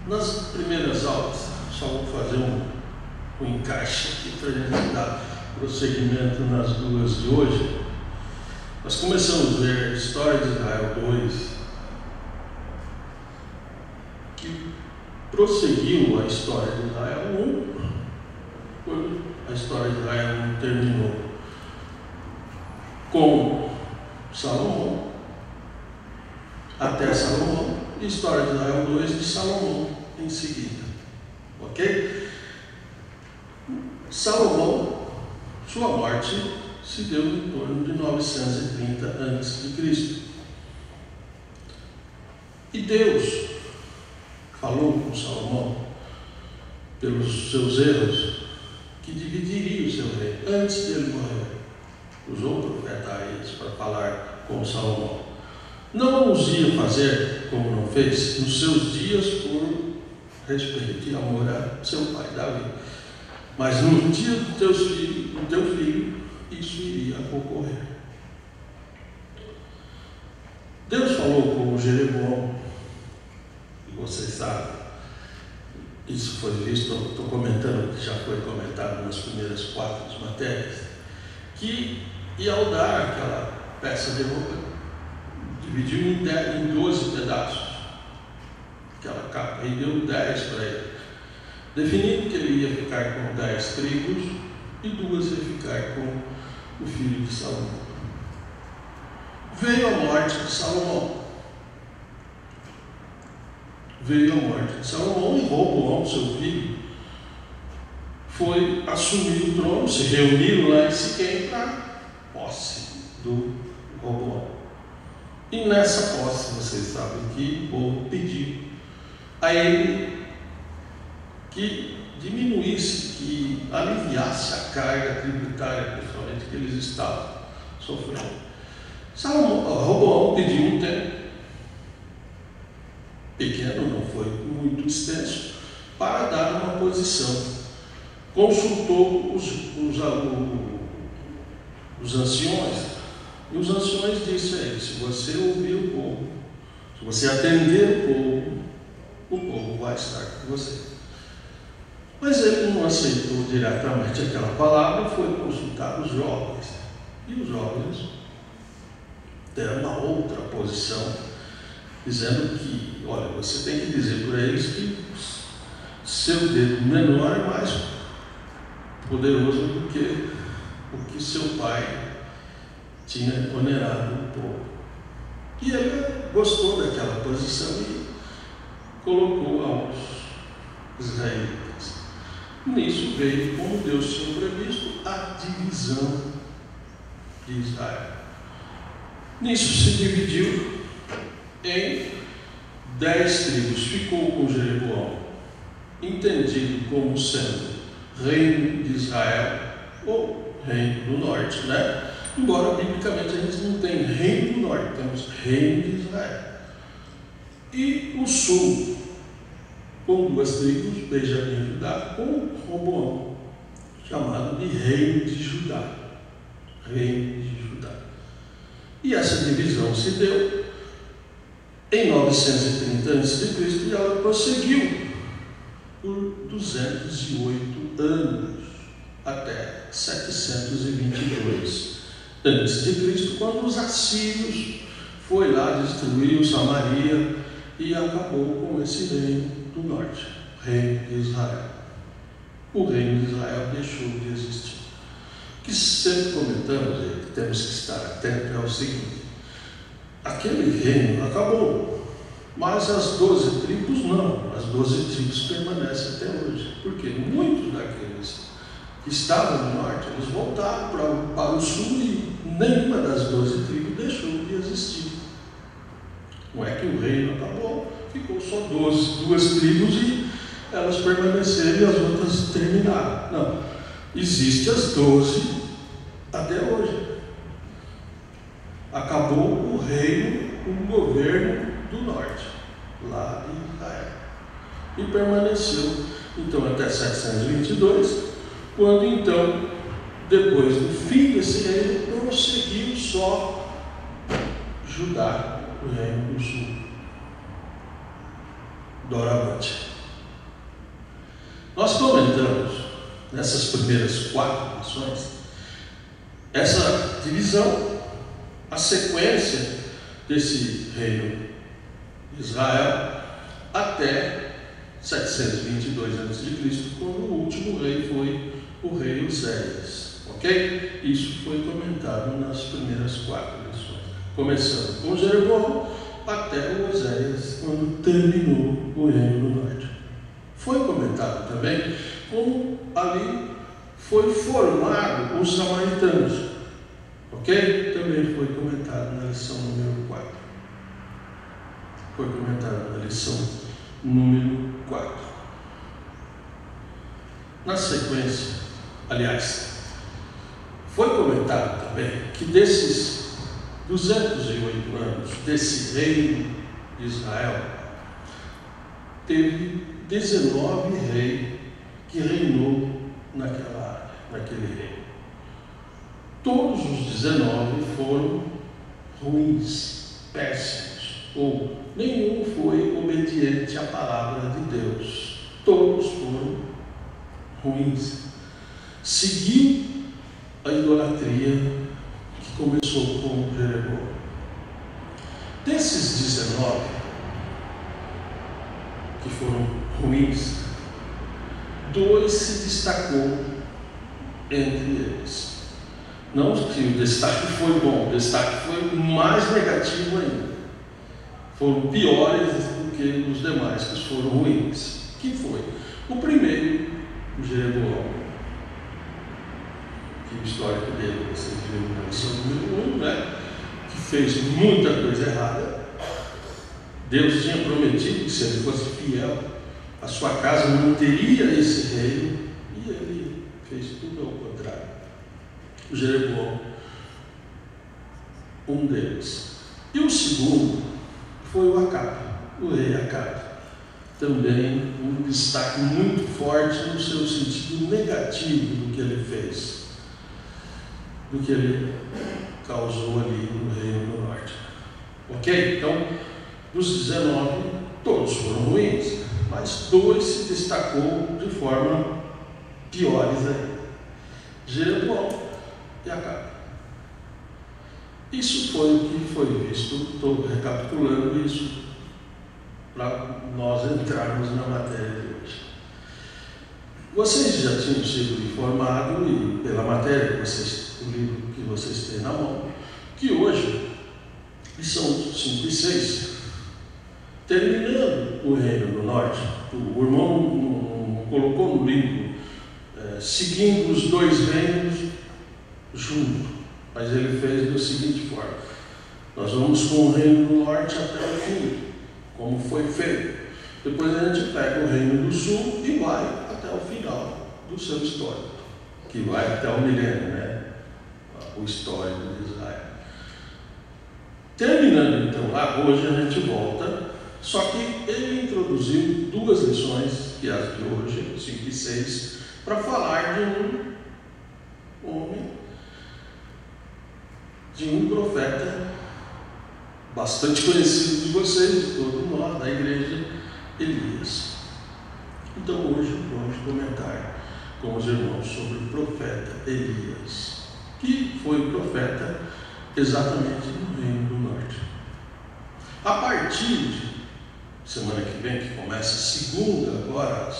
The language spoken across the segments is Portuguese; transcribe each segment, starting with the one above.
Nas primeiras aulas, só vou fazer um encaixe aqui para a gente dar prosseguimento nas duas de hoje. Nós começamos a ver a história de Israel 2, que prosseguiu a história de Israel 1, quando a história de Israel 1 terminou com Salomão, até Salomão, e a história de Israel 2 de Salomão em seguida. Ok? Salomão, sua morte se deu em torno de 930 a.C. E Deus falou com Salomão, pelos seus erros, que dividiria o seu reino antes dele morrer. Usou o profeta Aías para falar com Salomão. Não os ia fazer como não fez nos seus dias por respeito e amor a seu pai Davi. Mas no dia do teu filho, isso iria ocorrer. Deus falou com Jeroboão, e vocês sabem, isso foi visto, estou comentando, que já foi comentado nas primeiras 4 matérias, que ao dar aquela peça de roupa, dividiu em 12 pedaços, aquela capa, e deu 10 para ele, definindo que ele ia ficar com 10 tribos e 2 ia ficar com o filho de Salomão. Veio a morte de Salomão. Veio a morte de Salomão e Roboão, seu filho, foi assumir o trono, se reuniram lá em Siquém para posse do Roboão. E nessa posse, vocês sabem que o povo pediu a ele que diminuísse, que aliviasse a carga tributária, principalmente que eles estavam sofrendo. Roboão pediu um tempo, pequeno, não foi muito extenso, para dar uma posição. Consultou os anciões, e os anciões disseram a ele: se você ouvir o povo, se você atender o povo vai estar com você. Mas ele não aceitou diretamente aquela palavra e foi consultar os jovens. E os jovens deram uma outra posição, dizendo que, olha, você tem que dizer para eles que seu dedo menor é mais poderoso do que o que seu pai tinha onerado o povo. E ele gostou daquela posição e colocou aos israelitas. Nisso veio, como Deus tinha previsto, a divisão de Israel. Nisso se dividiu em 10 tribos. Ficou com Jeroboão, entendido como sendo reino de Israel ou reino do norte, né? Embora biblicamente a gente não tem reino do norte, temos reino de Israel. E o sul, com 2 tribos, Benjamim e Judá, com Roboão, chamado de reino de Judá. Reino de Judá. E essa divisão se deu em 930 a.C. e ela prosseguiu por 208 anos, até 722 a.C., quando os assírios foi lá, destruiu Samaria e acabou com esse reino do norte, reino de Israel. O reino de Israel deixou de existir. O que sempre comentamos e que temos que estar atentos é o seguinte: aquele reino acabou, mas as 12 tribos não. As 12 tribos permanecem até hoje, porque muitos daqueles que estavam no norte, eles voltaram para o sul e nenhuma das 12 tribos deixou de existir. Não é que o reino acabou, ficou só 2 tribos e elas permaneceram e as outras terminaram. Não, existem as 12 até hoje. Acabou o reino, o governo do norte, lá de Israel, e permaneceu então até 722, quando então, depois do fim desse reino, prosseguiu só Judá, o reino do sul, doravante. Nós comentamos nessas primeiras 4 lições essa divisão, a sequência desse reino de Israel até 722 a.C., quando o último rei foi o rei Uzias. Ok? Isso foi comentado nas primeiras 4 lições, começando com Jeroboão até o Uzias, quando terminou o reino do norte. Foi comentado também como ali foi formado os samaritanos. Ok? Também foi comentado na lição número 4. Foi comentado na lição número 4. Na sequência, aliás, foi comentado também que desses 208 anos desse reino de Israel, teve 19 reis que reinou naquele reino. Todos os 19 foram ruins, péssimos, ou nenhum foi obediente à palavra de Deus. Todos foram ruins. Seguiu a idolatria que começou com Jeroboão. Desses 19 que foram ruins, 2 se destacou entre eles. Não que o destaque foi bom, o destaque foi mais negativo ainda. Foram piores do que os demais, que foram ruins. Que foi? O primeiro, o Jeroboão, que o histórico dele, vocês viram na lição número 1, né? Que fez muita coisa errada. Deus tinha prometido que se ele fosse fiel, a sua casa manteria esse reino, e ele fez tudo ao contrário. O Jeroboão, um deles. E o segundo foi o Acabe, o rei Acabe. Também um destaque muito forte no seu sentido negativo do que ele fez, do que ele causou ali no reino do norte. Ok? Então, dos 19, todos foram ruins, mas 2 se destacou de forma piores ainda: Jeroboão e Acabe. Isso foi o que foi visto. Estou recapitulando isso para nós entrarmos na matéria de hoje. Vocês já tinham sido informados, e pela matéria o livro que vocês têm na mão, que hoje, lição 5 e 6, terminando o reino do norte, o irmão não colocou no livro seguindo os 2 reinos junto, mas ele fez da seguinte forma: nós vamos com o reino do norte até o fim, como foi feito. Depois a gente pega o reino do sul e vai até o final do seu histórico, que vai até o milênio, né? O histórico de Israel. Terminando então lá, hoje a gente volta, só que ele introduziu 2 lições, que as de hoje, 5 e 6, para falar de um homem, de um profeta bastante conhecido de vocês, de todos nós, da igreja, Elias. Então hoje vamos comentar com os irmãos sobre o profeta Elias, que foi profeta exatamente no reino do norte. A partir de semana que vem, que começa segunda agora,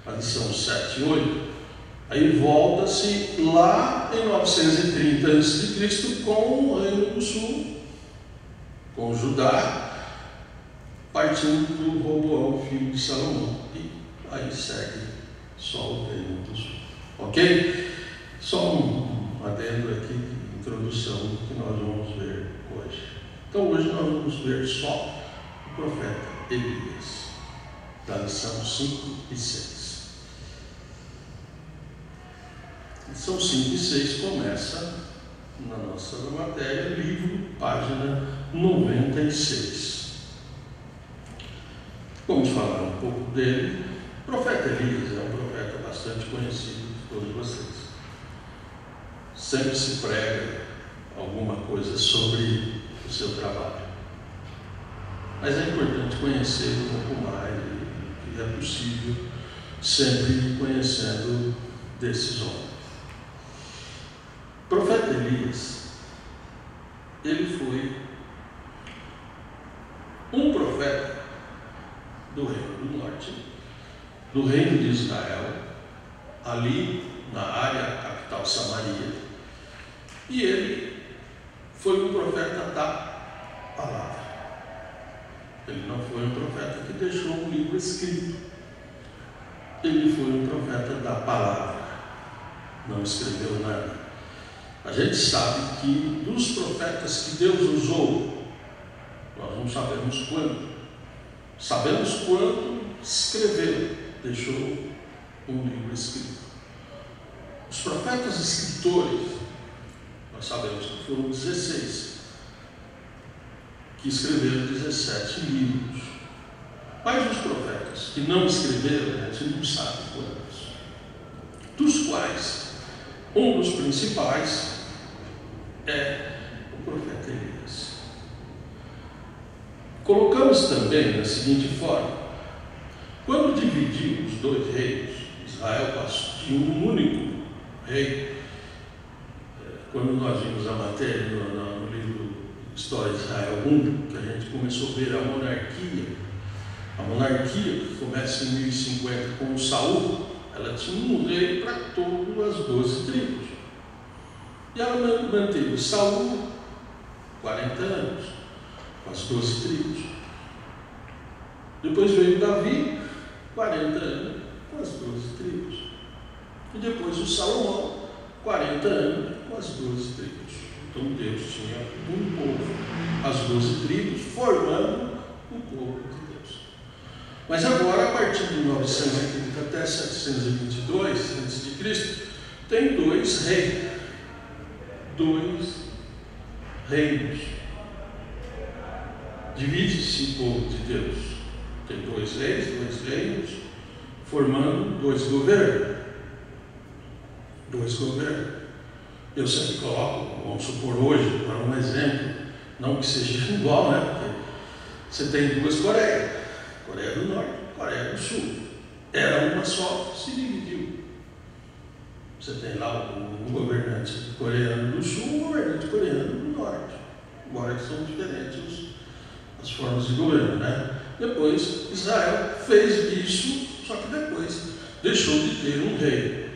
a lição 7 e 8, aí volta-se lá em 930 a.C. com o reino do sul, com Judá, partindo do Roboão, filho de Salomão, e aí segue só o reino do sul. Ok? Só um adendo aqui de introdução que nós vamos ver hoje. Então hoje nós vamos ver só o profeta Elias, da lição 5 e 6. Lição 5 e 6 começa na nossa matéria, livro, página 96. Vamos falar um pouco dele. O profeta Elias é um profeta bastante conhecido de todos vocês. Sempre se prega alguma coisa sobre o seu trabalho. Mas é importante conhecer um pouco mais, e é possível sempre conhecendo desses homens. O profeta Elias, ele foi um profeta do Reino do Norte, do Reino de Israel, ali na área capital Samaria, e ele foi um profeta da palavra. Ele não foi um profeta que deixou um livro escrito. Ele foi um profeta da palavra. Não escreveu nada. A gente sabe que dos profetas que Deus usou, nós não sabemos quando. Sabemos quando escreveu, deixou um livro escrito. Os profetas escritores, nós sabemos que foram 16, que escreveram 17 livros. Mas os profetas que não escreveram, a gente não sabe quantos. Dos quais, um dos principais é o profeta Elias. Colocamos também da seguinte forma: quando dividiu os dois reinos, Israel tinha um único rei. Quando nós vimos a matéria no livro História de Israel 1, que a gente começou a ver a monarquia que começa em 1050 com Saul, ela tinha um rei para todas as 12 tribos. E ela manteve Saul 40 anos, com as 12 tribos. Depois veio Davi, 40 anos, com as 12 tribos. E depois o Salomão, 40 anos, com as 12 tribos. Então Deus tinha um povo, as 12 tribos, formando o povo de Deus. Mas agora, a partir de 930 até 722 a.C., tem dois reinos. Divide-se o povo de Deus. Tem dois reinos, formando dois governos. Eu sempre coloco, vamos supor hoje, para um exemplo, não que seja igual, né? Porque você tem duas Coreias, Coreia do Norte, Coreia do Sul. Era uma só, se dividiu. Você tem lá um governante coreano do Sul e um governante coreano do Norte. Embora são diferentes as formas de governo, né? Depois, Israel fez isso, só que depois deixou de ter um rei.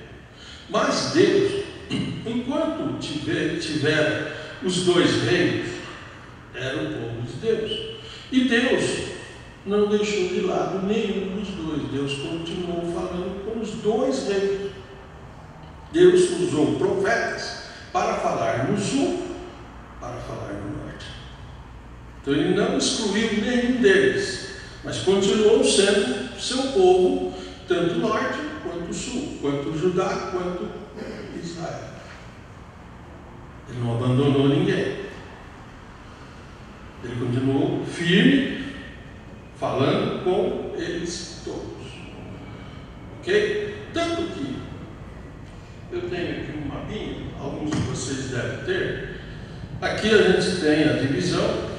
Mas Deus, enquanto tiver os dois reinos, era o povo de Deus. E Deus não deixou de lado nenhum dos dois. Deus continuou falando com os dois reinos. Deus usou profetas para falar no sul, para falar no norte. Então ele não excluiu nenhum deles, mas continuou sendo seu povo, tanto norte quanto sul, quanto Judá, quanto Israel. Ele não abandonou ninguém. Ele continuou firme, falando com eles todos. Ok? Tanto que eu tenho aqui um mapinha, alguns de vocês devem ter. Aqui a gente tem a divisão.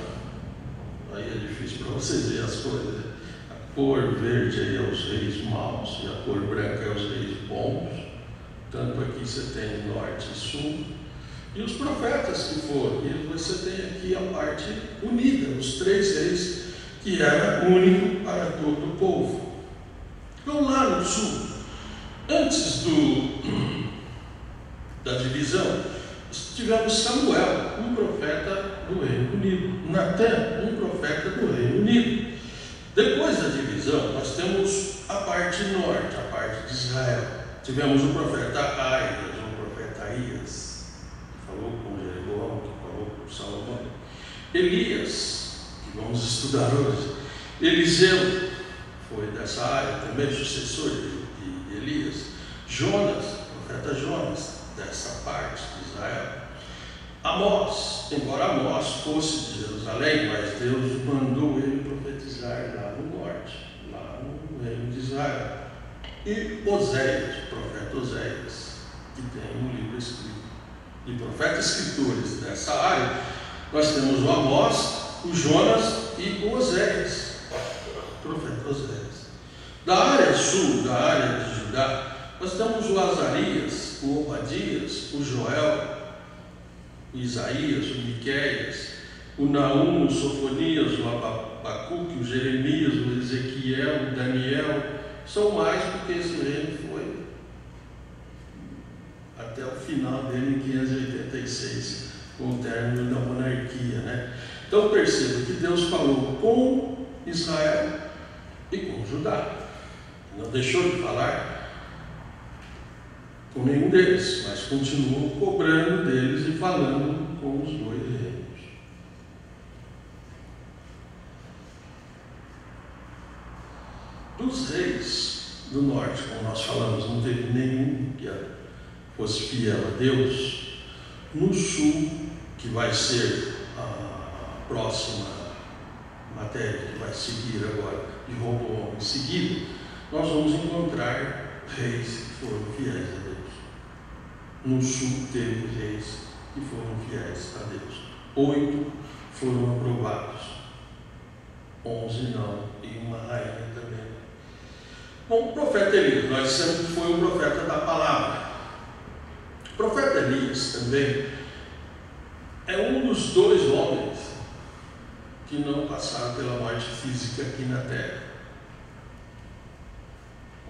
Aí é difícil para vocês verem as coisas. A cor verde aí é os reis maus e a cor branca é os reis bons. Tanto aqui você tem norte e sul. E os profetas que foram, e você tem aqui a parte unida, os três reis, que era único para todo o povo. Então lá no sul, antes da divisão, tivemos Samuel, um profeta do Reino Unido, Natã, um profeta do Reino Unido. Depois da divisão, nós temos a parte norte, a parte de Israel. Tivemos o profeta Aias, o profeta Aías, que falou com Jeroboão, que falou com Salomão. Elias, que vamos estudar hoje. Eliseu foi dessa área, também sucessor de Elias. Jonas, o profeta Jonas, dessa parte de Israel. Amós, embora Amós fosse de Jerusalém, mas Deus mandou ele profetizar lá no norte, lá no reino de Israel. E Oséias, o profeta Oséias, que tem um livro escrito. De profetas escritores dessa área, nós temos o Amós, o Jonas e o Oséias, o profeta Oséias. Da área sul, da área de Judá, nós temos o Azarias, o Obadias, o Joel, o Isaías, o Miqueias, o Naum, o Sofonias, o Abacuque, o Jeremias, o Ezequiel, o Daniel. São mais porque esse reino foi até o final dele em 586, com o término da monarquia, né? Então perceba que Deus falou com Israel e com Judá. Não deixou de falar com nenhum deles, mas continuou cobrando deles e falando com os dois reinos. Dos reis do norte, como nós falamos, não teve nenhum que fosse fiel a Deus. No sul, que vai ser a próxima matéria que vai seguir agora, de Roboão em seguida, nós vamos encontrar reis que foram fiéis a Deus. No sul teve reis que foram fiéis a Deus. 8 foram aprovados, 11 não, e uma rainha também. Bom, o profeta Elias, nós sempre foi o profeta da palavra. O profeta Elias também é um dos 2 homens que não passaram pela morte física aqui na terra.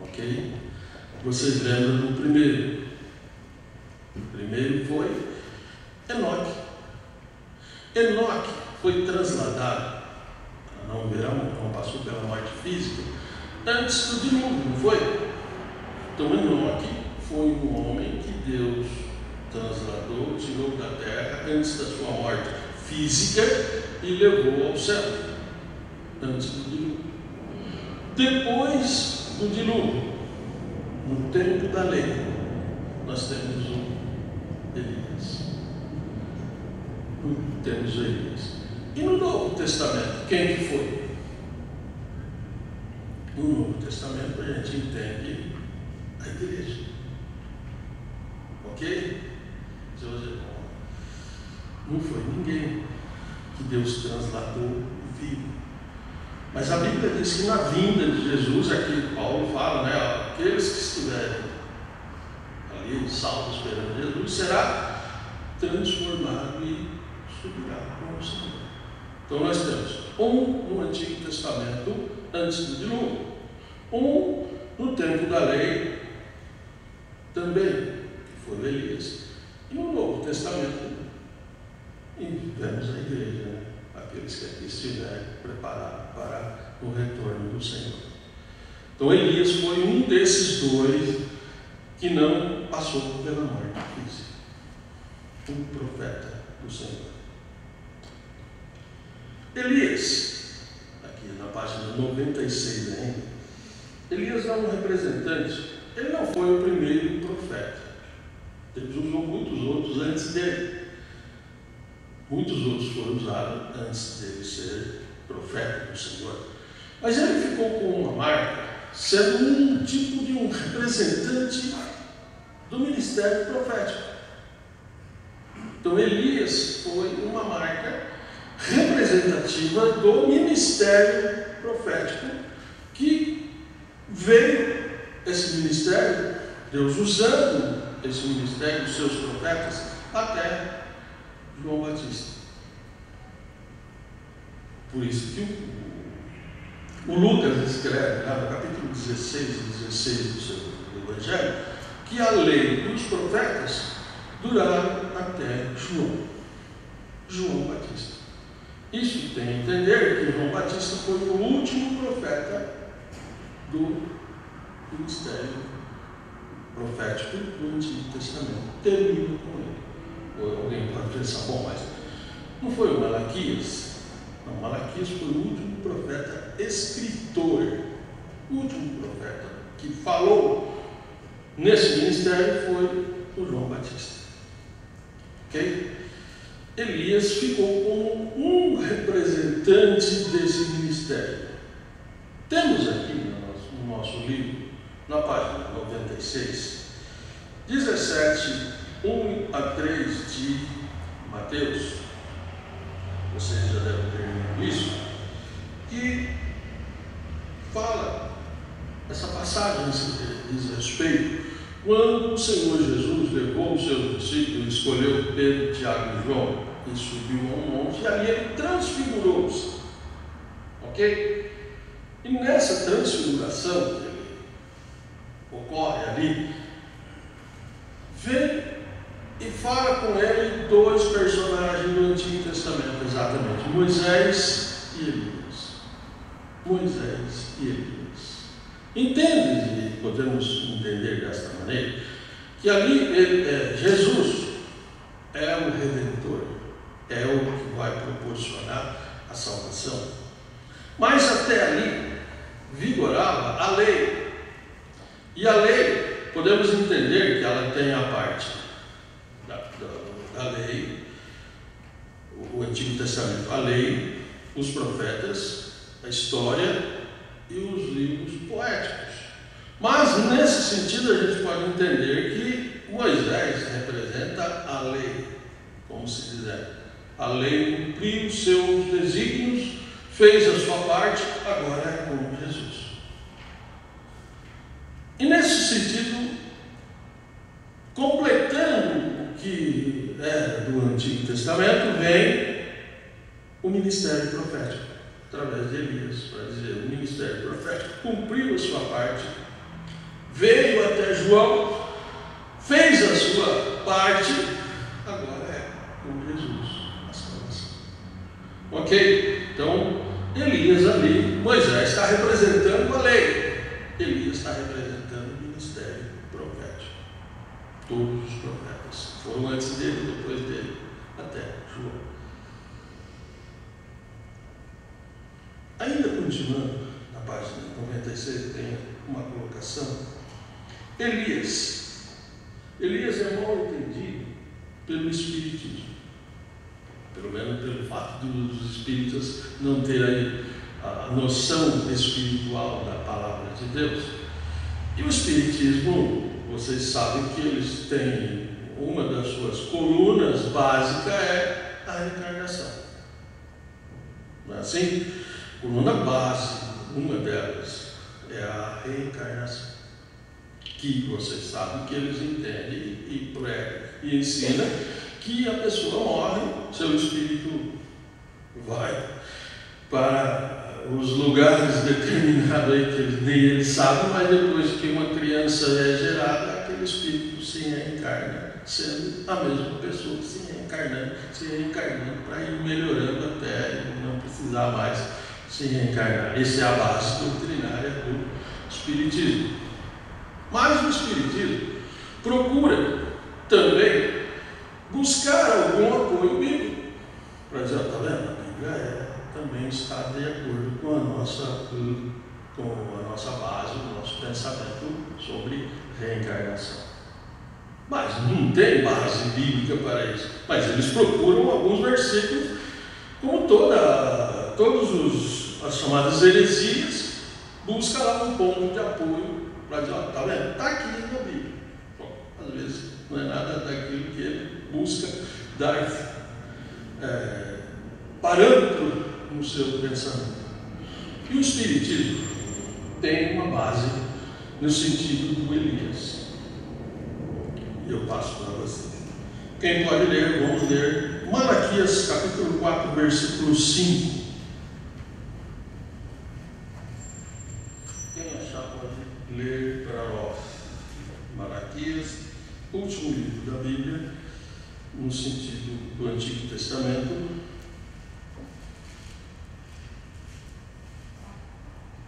Ok? Vocês lembram do primeiro? O primeiro foi Enoque. Enoque foi trasladado, não verão, não passou pela morte física, antes do dilúvio, não foi? Então Enoque foi um homem que Deus trasladou, tirou da terra antes da sua morte física e levou ao céu, antes do dilúvio. Depois do dilúvio, no tempo da lei, nós temos o Elias. Temos o Elias. E no Novo Testamento, quem que foi? No Novo Testamento a gente entende a igreja. Ok? Não foi ninguém que Deus trasladou vivo. Mas a Bíblia diz que na vinda de Jesus, aqui Paulo fala, né? Aqueles que estiverem ali salvos esperando Jesus, será transformado e subirá com o Senhor. Então nós temos um no Antigo Testamento antes do dilúvio, um no tempo da lei também, que foi Elias, e no Novo Testamento e vemos a igreja, né? Aqueles que aqui estiverem preparados para o retorno do Senhor. Então Elias foi um desses 2 que não passou pela morte física, um profeta do Senhor. Elias, aqui na página 96 ainda, Elias é um representante, ele não foi o primeiro profeta, Deus usou muitos outros antes dele. Muitos outros foram usados antes dele ser profeta do Senhor. Mas ele ficou com uma marca, sendo um tipo de um representante do ministério profético. Então Elias foi uma marca representativa do ministério profético, que veio esse ministério, Deus usando esse ministério, os seus profetas, até João Batista. Por isso que o Lucas escreve, no capítulo 16 do seu Evangelho, que a lei dos profetas duraram até João Batista. Isso tem a entender que João Batista foi o último profeta do ministério profético do Antigo Testamento. Termina com ele. Ou alguém pode pensar, bom, mas não foi o Malaquias? Não, Malaquias foi o último profeta escritor, o último profeta que falou nesse ministério foi o João Batista. Ok? Elias ficou como um representante desse ministério. Temos aqui no nosso livro, na página 96, 17, 1 a 3 de Mateus. Vocês já devem ter lido isso. E fala diz respeito quando o Senhor Jesus levou os seus discípulos, escolheu Pedro, Tiago e João e subiu a um monte, e ali ele transfigurou-se. Ok? E nessa transfiguração que ocorre ali, vem e fala com ele dois personagens do Antigo Testamento, exatamente, Moisés e Elias. Moisés e Elias. Entende, podemos entender desta maneira, que ali Jesus é o Redentor, é o que vai proporcionar a salvação. Mas até ali vigorava a lei. E a lei, podemos entender que ela tem a parte da lei, o Antigo Testamento, a lei, os profetas, a história e os livros poéticos. Mas nesse sentido a gente pode entender que Moisés representa a lei, como se dizer, a lei cumpriu os seus desígnios, fez a sua parte, agora é com Jesus. E nesse sentido, completando o que é do Antigo Testamento, vem o ministério profético, através de Elias, para dizer, o ministério profético cumpriu a sua parte, veio até João, fez a sua parte, agora é com Jesus a salvação. Ok? Então, Elias ali, Moisés está representando a lei, Elias está representando o ministério profético. Todos os profetas foram antes dele, depois dele, até João. Ainda continuando, na página 96 tem uma colocação. Elias é mal entendido pelo Espiritismo, pelo menos pelo fato dos espíritas não terem a noção espiritual da palavra de Deus. E o Espiritismo, vocês sabem que eles têm uma das suas colunas básicas é a reencarnação. Não é assim? Coluna base, uma delas é a reencarnação, que vocês sabem que eles entendem e pregam e ensinam que a pessoa morre, seu espírito vai para os lugares determinados aí que nem eles sabem, mas depois que uma criança é gerada, aquele espírito se reencarna, sendo a mesma pessoa se reencarnando para ir melhorando até não precisar mais se reencarnar. Essa é a base doutrinária do Espiritismo. Mas o Espiritismo procura também buscar algum apoio bíblico para dizer, está vendo? A Bíblia também está de acordo com a nossa base, o nosso pensamento sobre reencarnação. Mas não tem base bíblica para isso. Mas eles procuram alguns versículos, como todos as chamadas heresias, busca lá um ponto de apoio para dizer, está vendo? Está aqui na Bíblia. Bom, às vezes não é nada daquilo que ele busca dar parâmetro no seu pensamento. E o Espiritismo tem uma base no sentido do Elias. E eu passo para vocês. Quem pode ler, vamos ler Malaquias capítulo 4, versículo 5. Quem achar pode ler para nós. Malaquias, último livro da Bíblia, no sentido do Antigo Testamento.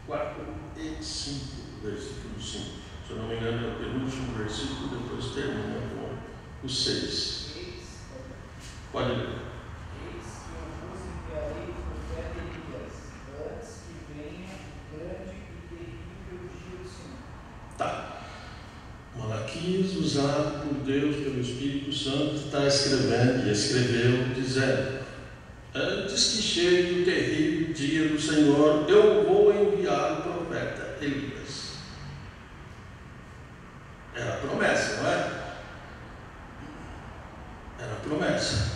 4 e 5, versículo 5. Se eu não me engano, é o penúltimo versículo, depois termina com o 6. Pode ler. Eis que eu vos enviarei o profeta Elias, antes que venha o grande e terrível dia do Senhor. Tá. Malaquias, usado por Deus, pelo Espírito Santo, está escrevendo e escreveu, dizendo: antes que chegue o terrível dia do Senhor, eu vou enviar o profeta Elias. Era promessa, não é? Era promessa.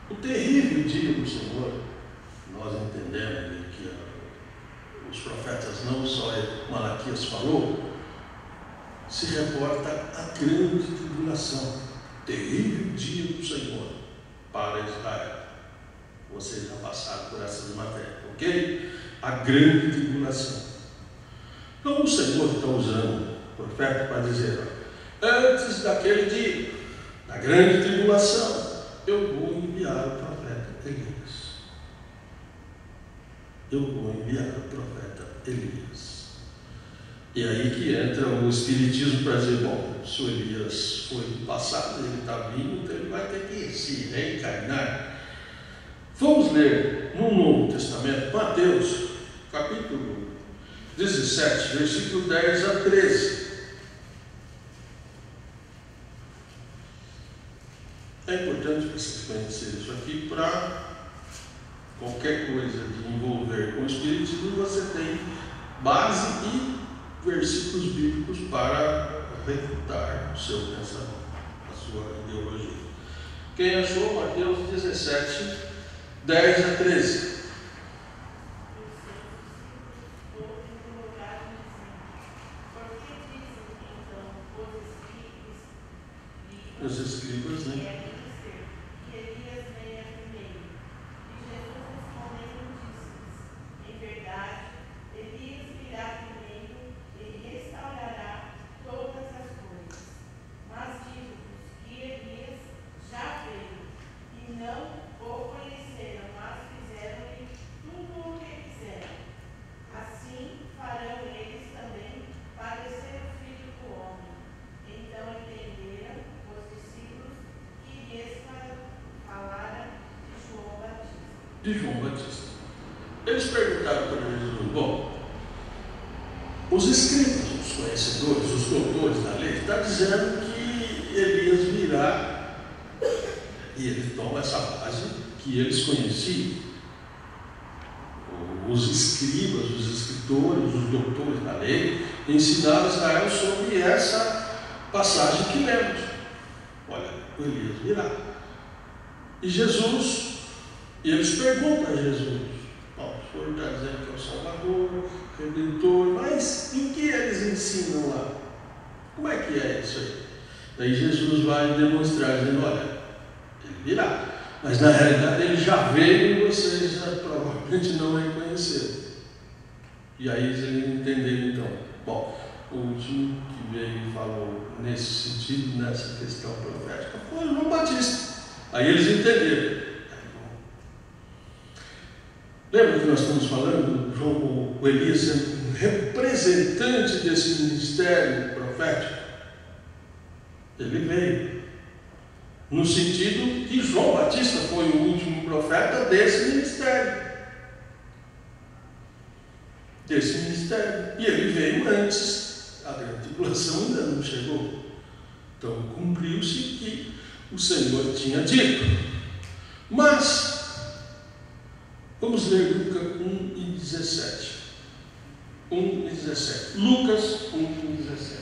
O terrível dia do Senhor, nós entendemos que os profetas, não só Malaquias falou, se reporta a grande tribulação, terrível dia do Senhor para Israel. Vocês já passaram por essas matérias, ok? A grande tribulação. Então o Senhor está usando o profeta para dizer, antes daquele dia, da grande tribulação, eu vou enviar o profeta Elias. Eu vou enviar o profeta Elias. E aí que entra o Espiritismo para dizer, bom, se o Elias foi do passado, ele está vindo, então ele vai ter que se reencarnar. Vamos ler no Novo Testamento, Mateus, capítulo 17, versículo 10 a 13. É importante vocês conhecerem isso aqui para qualquer coisa de envolver com o Espiritismo, você tem base e versículos bíblicos para refutar o seu pensamento, a sua ideologia. Quem achou? Mateus 17, 10 a 13. Os escribas, né? De João Batista. Eles perguntaram para Jesus, bom, os escribas, os conhecedores, os doutores da lei, estão dizendo que Elias virá, e ele toma essa base que eles conheciam. Os escribas, os escritores, os doutores da lei, ensinaram Israel sobre essa passagem que lemos. Olha, o Elias virá. E Jesus, e eles perguntam a Jesus, bom, o senhor está dizendo que é o Salvador, Redentor, mas e o que eles ensinam lá? Como é que é isso aí? Daí Jesus vai demonstrar, dizendo, olha, ele virá, mas na realidade ele já veio e vocês já provavelmente não reconheceram. E aí eles entenderam então. Bom, o último que veio e falou nesse sentido, nessa questão profética, foi João Batista. Aí eles entenderam. Lembra que nós estamos falando, o Elias sendo um representante desse ministério profético? Ele veio no sentido que João Batista foi o último profeta desse ministério. E ele veio antes, a grande tribulação ainda não chegou. Então cumpriu-se que o Senhor tinha dito. Mas vamos ler Lucas 1 e 17. 1 e 17. Lucas 1 e 17.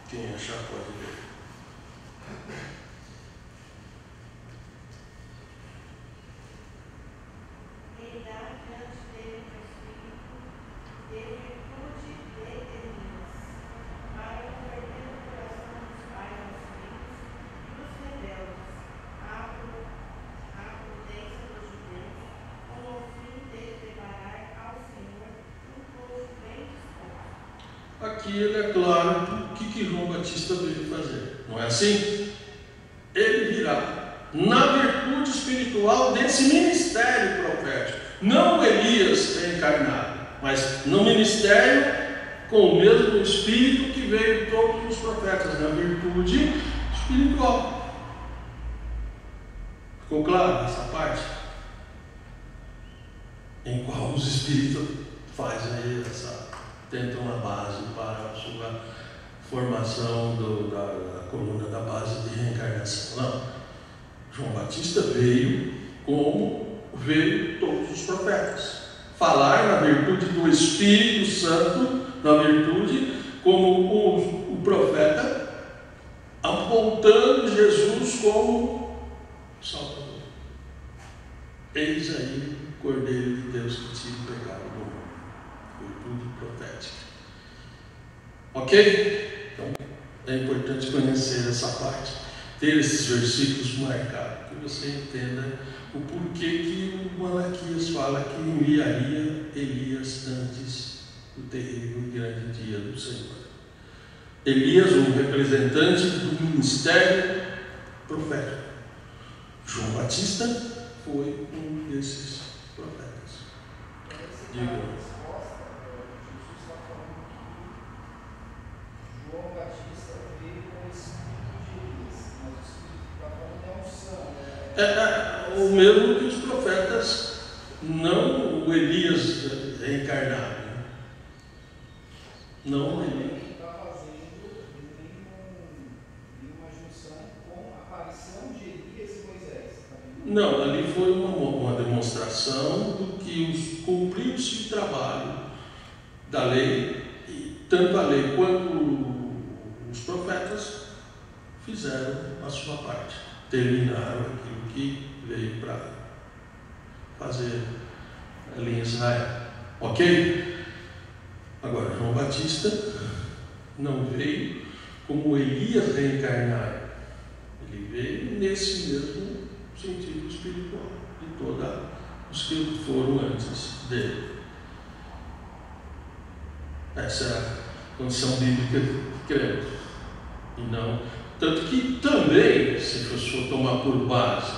Quem achar pode ler. Aqui ele é claro o que João Batista veio fazer, não é assim? Ele virá na virtude espiritual desse ministério profético, não Elias reencarnado, mas no ministério com o mesmo espírito que veio todos os profetas, na virtude espiritual. Ficou claro essa parte? Em qual os espíritos fazem aí tentam uma base para a sua formação da coluna da base de reencarnação. Não. João Batista veio como veio todos os profetas. Falar na virtude do Espírito Santo, na virtude como o profeta apontando Jesus como Salvador. Eis aí o Cordeiro de Deus que tira o pecado do mundo. Virtude profética. Ok? Então, é importante conhecer essa parte, ter esses versículos marcados, que você entenda o porquê que o Malaquias fala que enviaria Elias antes do terrível e grande dia do Senhor. Elias, um representante do ministério profético. João Batista foi um desses profetas. Diga. Jesus está falando que João Batista veio com o espírito de Elias, mas o espírito que está falando é a unção. O mesmo que os profetas, não o Elias reencarnado. Não o Elias. Ele está fazendo, ele tem uma junção com a aparição de Elias e Moisés. Não, ali foi uma demonstração do que cumpriu-se o trabalho da lei, e tanto a lei quanto os profetas fizeram a sua parte, terminaram aquilo que veio para fazer ali em Israel. Ok? Agora, João Batista não veio como Elias reencarnado, ele veio nesse mesmo sentido espiritual de todos os que foram antes dele. Essa é a condição bíblica que cremos. E não, tanto que também, se for tomar por base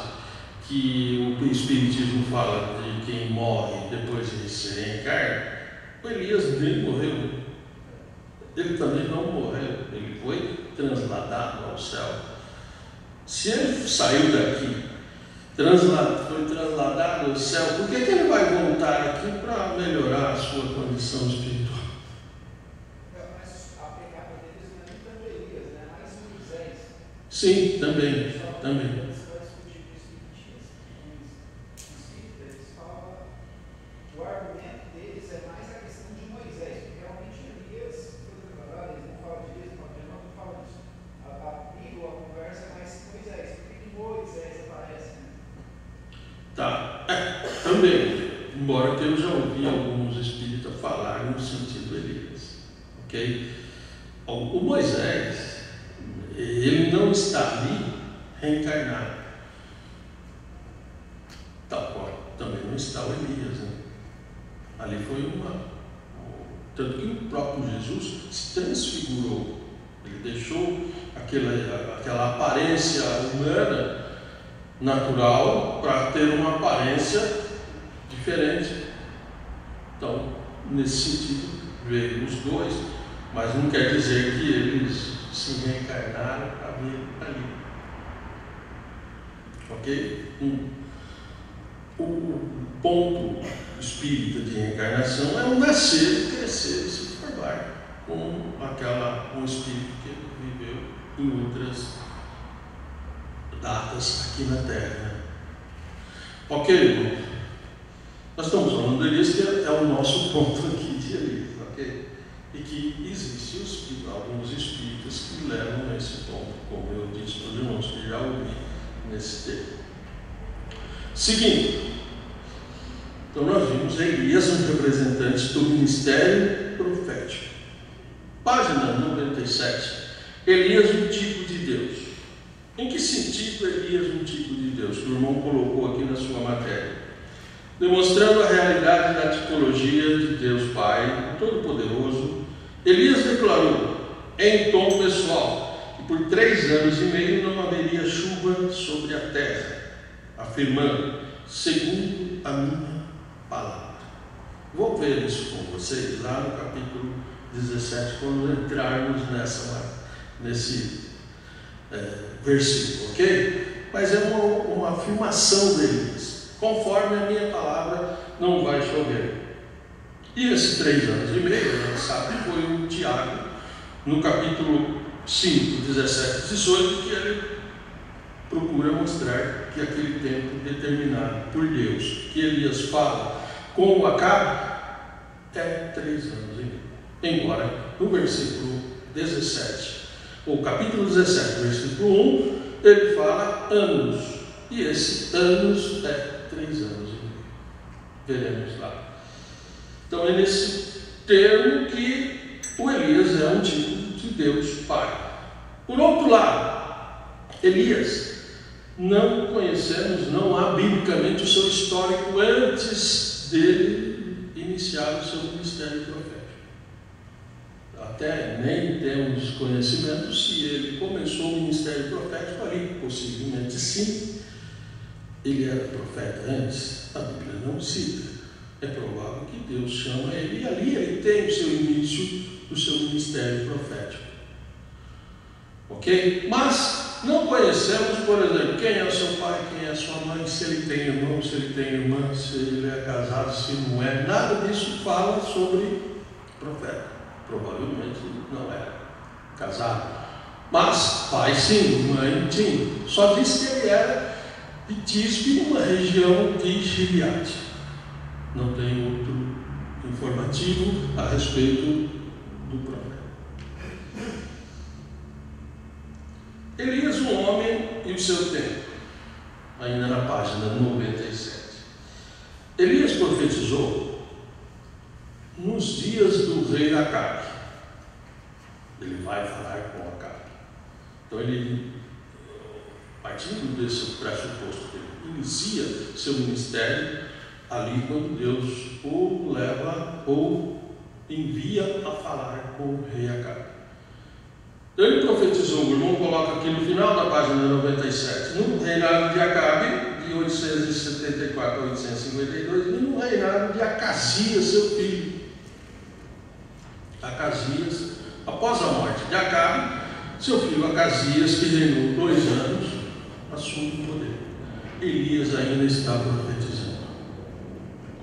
que o Espiritismo fala de quem morre depois de se reencarna, o Elias nem morreu. Ele também não morreu, ele foi transladado ao céu. Se ele saiu daqui, foi trasladado ao céu, por que ele vai voltar aqui para melhorar a sua condição espiritual? Mas a pegada deles não é nem tanto Elias, né? Mais Moisés. Sim, também. O argumento deles é mais a questão de Moisés, porque realmente Elias foi declarado, eles não falam de Elias, não falam disso. A Bíblia, a conversa é mais Moisés. Por que Moisés aparece? Tá, também, embora eu já ouvi alguns espíritas falarem no sentido Elias, ok? O Moisés, ele não está ali reencarnado, tal qual também não está o Elias, né? Ali foi tanto que o próprio Jesus se transfigurou, ele deixou aquela aparência humana natural para ter uma aparência diferente. Então, nesse sentido, veio os dois, mas não quer dizer que eles se reencarnaram para vir ali. Ok? O ponto espírita de reencarnação é o nascer, crescer e se formar com um espírito que viveu em outras datas aqui na Terra. Ok, irmão? Nós estamos falando de Elias, que é o nosso ponto aqui de Elias, ok? E que existem alguns espíritos que levam a esse ponto, como eu disse para os irmãos que já ouvi nesse tempo. Seguindo, então nós vimos Elias, um representante do ministério profético. Página 97. Elias, um tipo de Deus. Em que sentido Elias, um tipo de Deus? Que o irmão colocou aqui na sua matéria. Demonstrando a realidade da tipologia de Deus Pai Todo-Poderoso, Elias declarou, em tom pessoal, que por 3 anos e meio não haveria chuva sobre a terra, afirmando, segundo a minha palavra. Vou ver isso com vocês lá no capítulo 17, quando entrarmos nesse versículo, ok? Mas é uma afirmação deles. Conforme a minha palavra, não vai chover. E esses 3 anos e meio, a gente sabe, foi o Tiago, no capítulo 5, 17 e 18, que ele procura mostrar que aquele tempo determinado por Deus, que Elias fala como Acabe, é 3 anos e meio. Embora no versículo 17 o capítulo 17, versículo 1, ele fala anos. E esse anos é 3 anos e meio. Veremos lá. Então é nesse termo que o Elias é um tipo de Deus Pai. Por outro lado, Elias, não conhecemos, não há biblicamente o seu histórico antes dele iniciar o seu ministério profético. Até nem temos conhecimento se ele começou o ministério profético ali, possivelmente sim. Ele era profeta antes, a Bíblia não cita. É provável que Deus chama ele e ali ele tem o seu início do seu ministério profético. Ok? Mas não conhecemos, por exemplo, quem é o seu pai, quem é a sua mãe, se ele tem irmão, se ele tem irmã, se ele é casado, se não é. Nada disso fala sobre profeta. Provavelmente não era casado. Mas pai sim, mãe tinha. Só diz que ele era de Tisbe, numa região de Gileade. Não tem outro informativo a respeito do profeta. Elias, um homem e o seu tempo, ainda na página 97. Elias profetizou nos dias do rei Acabe. Ele vai falar com Acabe. Então ele, partindo desse pressuposto, ele inicia seu ministério ali quando Deus o leva ou envia a falar com o rei Acabe. Ele profetizou, o irmão coloca aqui no final da página 97, no reinado de Acabe, de 874 a 852, e no reinado de Acasias, seu filho. Acasias, após a morte de Acabe, seu filho Acasias, que reinou 2 anos, assume o poder. Elias ainda está profetizando.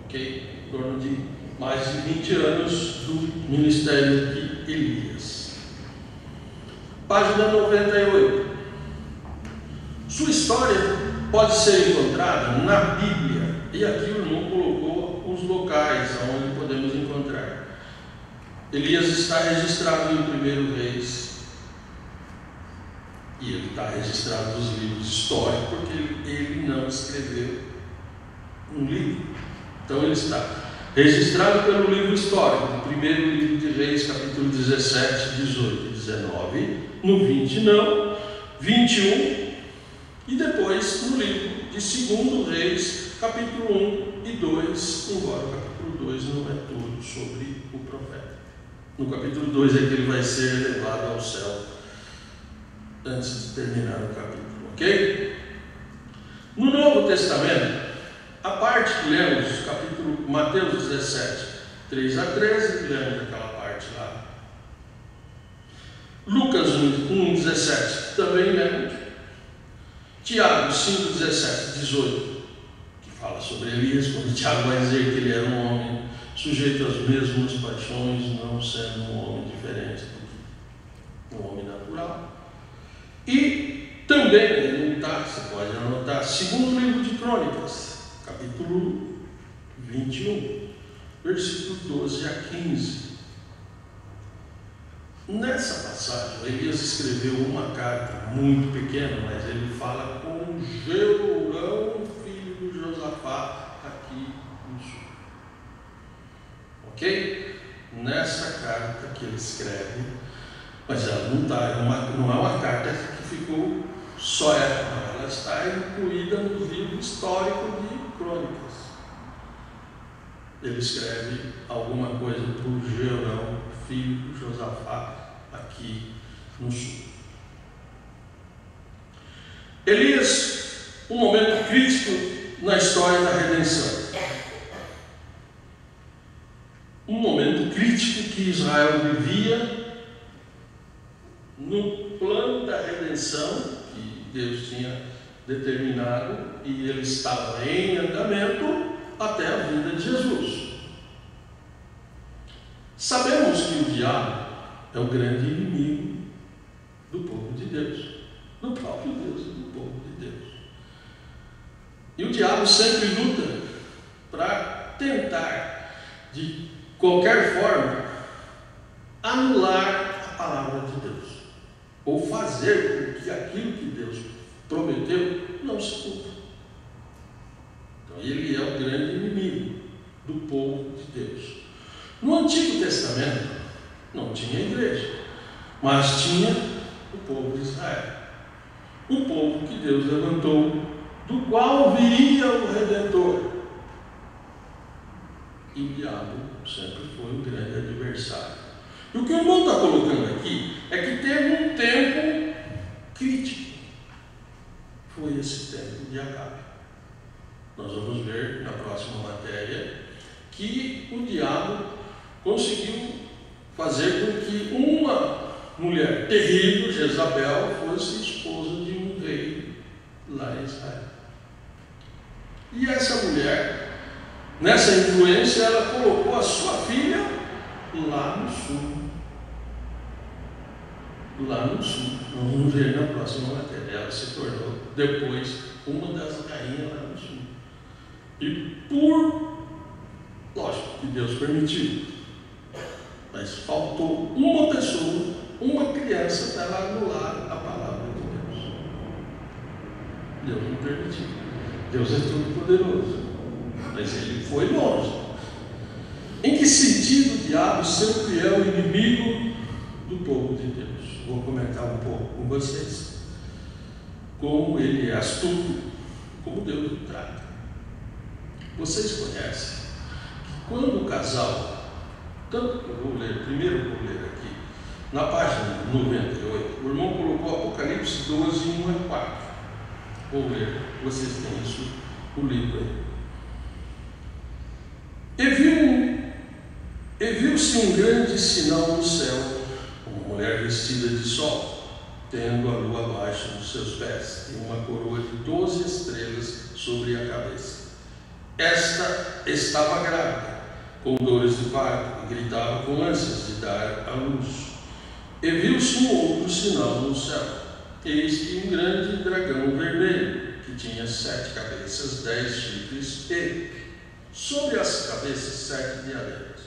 Ok? Em torno de mais de 20 anos do ministério de Elias. Página 98. Sua história pode ser encontrada na Bíblia. E aqui o irmão colocou os locais onde podemos encontrar. Elias está registrado em 1 Reis. E ele está registrado nos livros históricos, porque ele não escreveu um livro. Então ele está registrado pelo livro histórico, no primeiro livro de Reis, capítulo 17, 18 e 19. No 20 não, 21, e depois no livro de 2 Reis, capítulo 1 e 2, embora o capítulo 2 não é todo sobre o profeta. No capítulo 2 é que ele vai ser elevado ao céu, antes de terminar o capítulo, ok? No Novo Testamento, a parte que lemos, capítulo Mateus 17, 3 a 13, lemos aquela parte lá. Lucas 1, 17, também lemos. Tiago 5, 17, 18, que fala sobre Elias, quando Tiago vai dizer que ele era um homem sujeito às mesmas paixões, não sendo um homem diferente do homem natural. E também, você pode anotar, segundo livro de Crônicas, capítulo 21, versículo 12 a 15. Nessa passagem, Elias escreveu uma carta muito pequena, mas ele fala com Jeorão, filho de Josafá, aqui no sul. Ok? Nessa carta que ele escreve, mas ela não é uma carta que ficou só ela está incluída no livro histórico de Crônicas. Ele escreve alguma coisa para o Jeorão, filho de Josafá, aqui no sul. Elias, um momento crítico na história da redenção. Um momento crítico que Israel vivia no plano da redenção que Deus tinha determinado, e ele estava em andamento até a vinda de Jesus. Sabemos que o diabo é o grande inimigo do povo de Deus, do próprio Deus, do povo de Deus. E o diabo sempre luta para tentar, de qualquer forma, anular a palavra de Deus. ou fazer com que aquilo que Deus prometeu não se cumpra. Então ele é o grande inimigo do povo de Deus. No Antigo Testamento não tinha igreja, mas tinha o povo de Israel, o povo que Deus levantou, do qual viria o Redentor. E o diabo sempre foi um grande adversário. E o que o irmão está colocando aqui é que teve um tempo crítico. Foi esse tempo de Acabe. Nós vamos ver na próxima matéria que o diabo conseguiu fazer com que uma mulher terrível, Jezabel, fosse esposa de um rei lá em Israel. E essa mulher, nessa influência, ela colocou a sua filha lá no sul. Lá no sul. Nós vamos ver na próxima matéria. Ela se tornou depois uma das rainhas lá no sul. E lógico que Deus permitiu, mas faltou uma pessoa, uma criança para anular a palavra de Deus. Deus não permitiu. Deus é todo poderoso, mas ele foi longe. Em que sentido o diabo sempre é o inimigo do povo de Deus? Vou comentar um pouco com vocês como ele é astuto, como Deus o trata. Vocês conhecem que quando o casal, tanto que eu vou ler, primeiro vou ler aqui, na página 98, o irmão colocou Apocalipse 12, 1 a 4. Vou ler, vocês têm isso, o livro aí. E viu-se um grande sinal no céu, uma mulher vestida de sol, tendo a lua abaixo dos seus pés, e uma coroa de 12 estrelas sobre a cabeça. Esta estava grávida, com dores de parto, e gritava com ânsias de dar à luz. E viu-se um outro sinal no céu. Eis que um grande dragão vermelho, que tinha 7 cabeças, 10 chifres, e sobre as cabeças 7 diademas.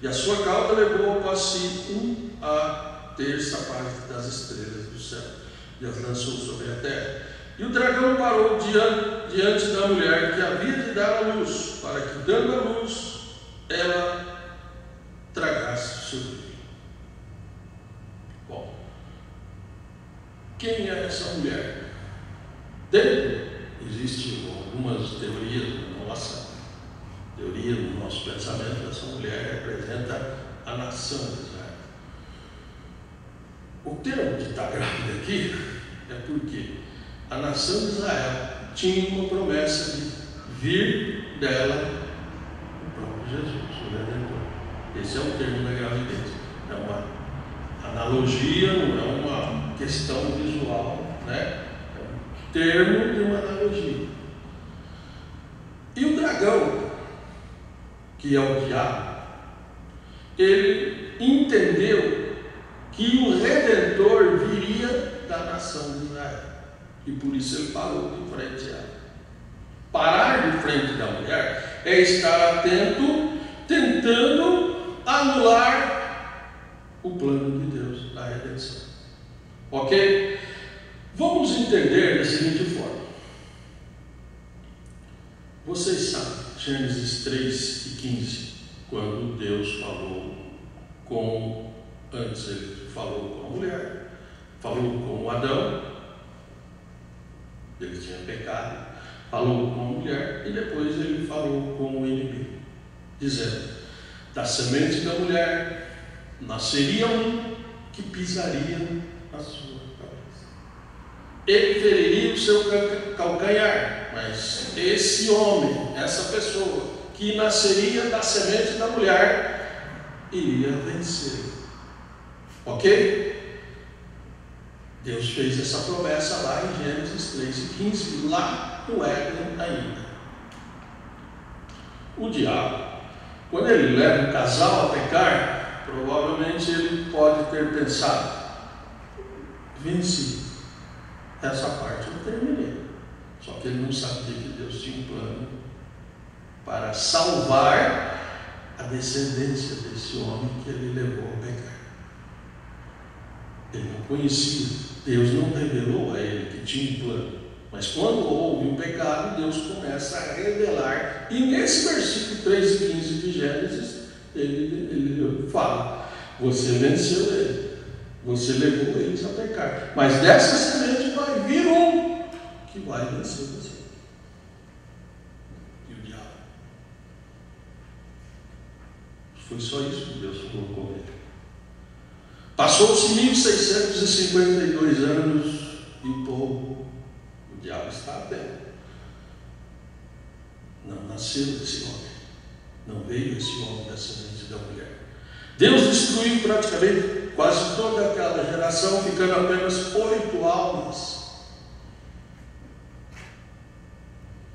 E a sua cauda levou após si a terça parte das estrelas do céu, e as lançou sobre a terra. E o dragão parou diante da mulher que havia de dar à luz, para que, dando à luz, ela tragasse o seu filho. Bom, quem é essa mulher? Existem algumas teorias no nosso pensamento. Essa mulher representa a nação de Israel. O termo de estar grávida aqui é porque a nação de Israel tinha uma promessa de vir dela o próprio Jesus, o Redentor. Esse é o termo da gravidez. É uma analogia, não é uma questão visual, né? É um termo de uma analogia. E o dragão, que é o diabo, ele entendeu que o Redentor viria da nação de Israel. E por isso ele parou de frente a ela. Parar de frente da mulher é estar atento, tentando anular o plano de Deus da redenção. Ok? Vamos entender da seguinte forma. Vocês sabem, Gênesis 3 e 15, quando Deus falou antes ele falou com a mulher, falou com o Adão, ele tinha pecado, falou com a mulher e depois ele falou com o inimigo, dizendo: da semente da mulher nasceria um que pisaria a sua cabeça. Ele feriria o seu calcanhar, mas esse homem, essa pessoa que nasceria da semente da mulher, iria vencer. Ok? Deus fez essa promessa lá em Gênesis 3 e 15, lá no Éden ainda. O diabo, quando ele leva o casal a pecar, provavelmente ele pode ter pensado: venci, essa parte eu terminei. Só que ele não sabia que Deus tinha um plano para salvar a descendência desse homem que ele levou a pecar. Ele não conhecia. Deus não revelou a ele que tinha um plano. Mas quando houve o pecado, Deus começa a revelar. E nesse versículo 3 e 15 de Gênesis, ele fala: você venceu ele. Você levou eles a pecar. Mas dessa semente vai vir um que vai vencer você. E o diabo. Foi só isso que Deus colocou nele. Passou-se 1652 anos e o diabo está atento. Não nasceu desse homem. Não veio esse homem da semente da mulher. Deus destruiu praticamente quase toda aquela geração, ficando apenas 8 almas.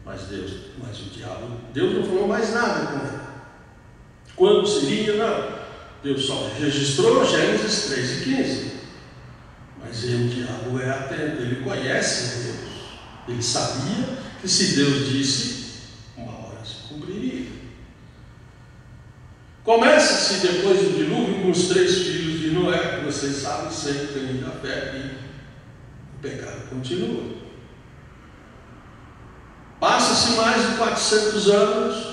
Mas o diabo, Deus não falou mais nada com ele. Quando seria? Não. Deus só registrou Gênesis 3 e 15. Mas o diabo é atento, ele conhece Deus. Ele sabia que se Deus disse, uma hora se cumpriria. Começa-se depois do dilúvio com os 3 filhos de Noé, que vocês sabem, sem caminho da fé, e o pecado continua. Passa-se mais de 400 anos,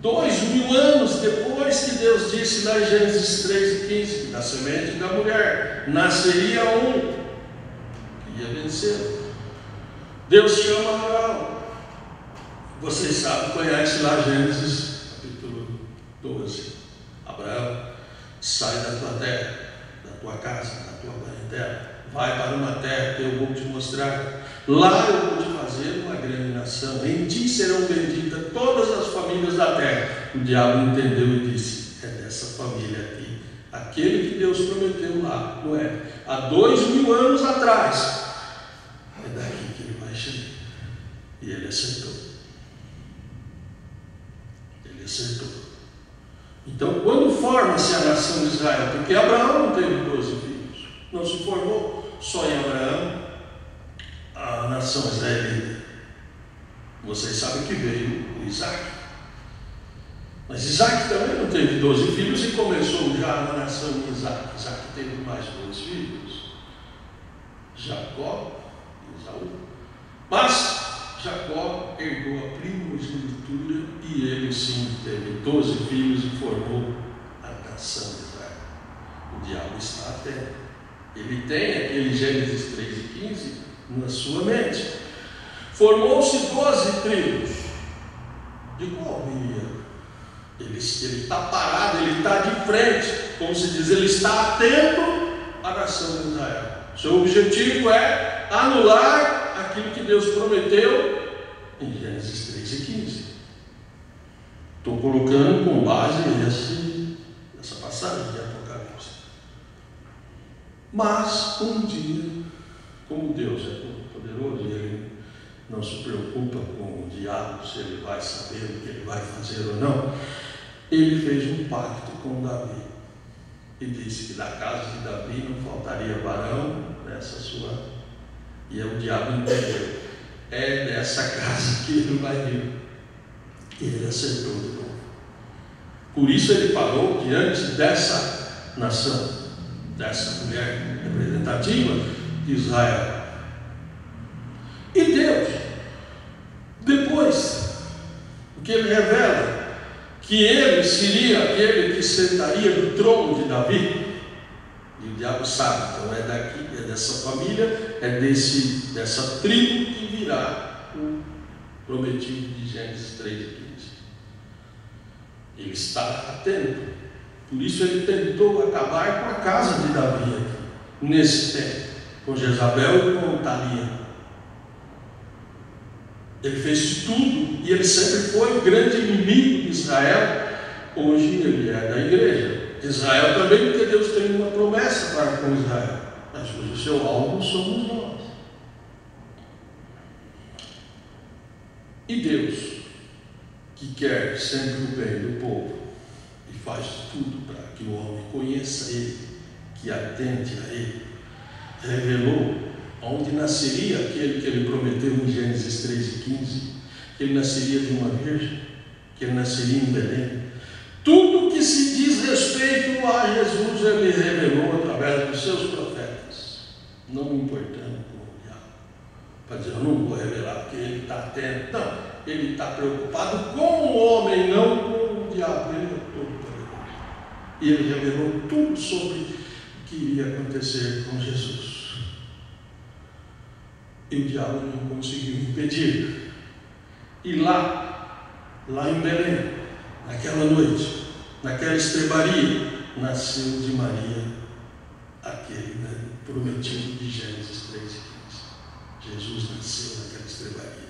2000 anos depois que Deus disse lá em Gênesis 3 e 15, que da semente da mulher nasceria um que ia vencer. Deus chama Abraão. Vocês sabem, conhecem lá Gênesis capítulo 12. Abraão, sai da tua terra, da tua casa, da tua parentela, vai para uma terra que eu vou te mostrar. Lá eu vou te fazer uma grande nação, em ti serão benditas todas as famílias da terra. O diabo entendeu e disse: é dessa família aqui, aquele que Deus prometeu lá, não é? Há 2000 anos atrás, é daqui que ele vai chegar. E ele acertou. Ele acertou. Então, quando forma-se a nação de Israel, porque Abraão não teve 12 filhos, não se formou só em Abraão a nação israelita. Vocês sabem que veio o Isaac. Mas Isaac também não teve 12 filhos e começou já na nação de Isaac. Isaac teve mais 2 filhos, Jacó e Esaú. Mas Jacó herdou a primogenitura e ele sim teve 12 filhos e formou a nação de Israel. O diabo está atento. Ele tem aquele Gênesis 3 e 15 na sua mente. Formou-se 12 tribos. De qual ia? Ele está parado, ele está de frente, como se diz, ele está atento à nação de Israel. Seu objetivo é anular aquilo que Deus prometeu em Gênesis 3 e 15. Estou colocando com base nessa passagem de Apocalipse. Mas um dia, como Deus é poderoso e Ele não se preocupa com o diabo, se ele vai saber o que ele vai fazer ou não, Ele fez um pacto com Davi e disse que da casa de Davi não faltaria varão nessa sua. E o diabo entendeu: é dessa casa que ele vai vir. E ele acertou de novo. Por isso ele parou diante dessa nação, dessa mulher representativa de Israel. E Deus, depois que ele revela que ele seria aquele que sentaria no trono de Davi, e o diabo sabe, então é daqui, é dessa família, é dessa tribo que virá o prometido de Gênesis 3 e 15. Ele está atento. Por isso ele tentou acabar com a casa de Davi aqui, nesse tempo, com Jezabel e com Thalia. Ele fez de tudo e ele sempre foi o grande inimigo de Israel. Hoje ele é da igreja. Israel também, porque Deus tem uma promessa para com Israel. Mas hoje o seu alvo somos nós. E Deus, que quer sempre o bem do povo e faz tudo para que o homem conheça Ele, que atente a Ele, revelou onde nasceria aquele que Ele prometeu em Gênesis 3 e 15, que Ele nasceria de uma virgem, que Ele nasceria em Belém. Tudo que se diz respeito a Jesus, Ele revelou através dos seus profetas. não me importando com o diabo. Para dizer, eu não vou revelar porque ele está atento. Não, ele está preocupado com o homem, não com o diabo. Ele é todo poderoso. E ele revelou tudo sobre o que iria acontecer com Jesus. E o diabo não conseguiu impedir. E lá em Belém, naquela noite, naquela estrebaria, nasceu de Maria aquele prometido de Gênesis 3:15. Jesus nasceu naquela estrebaria.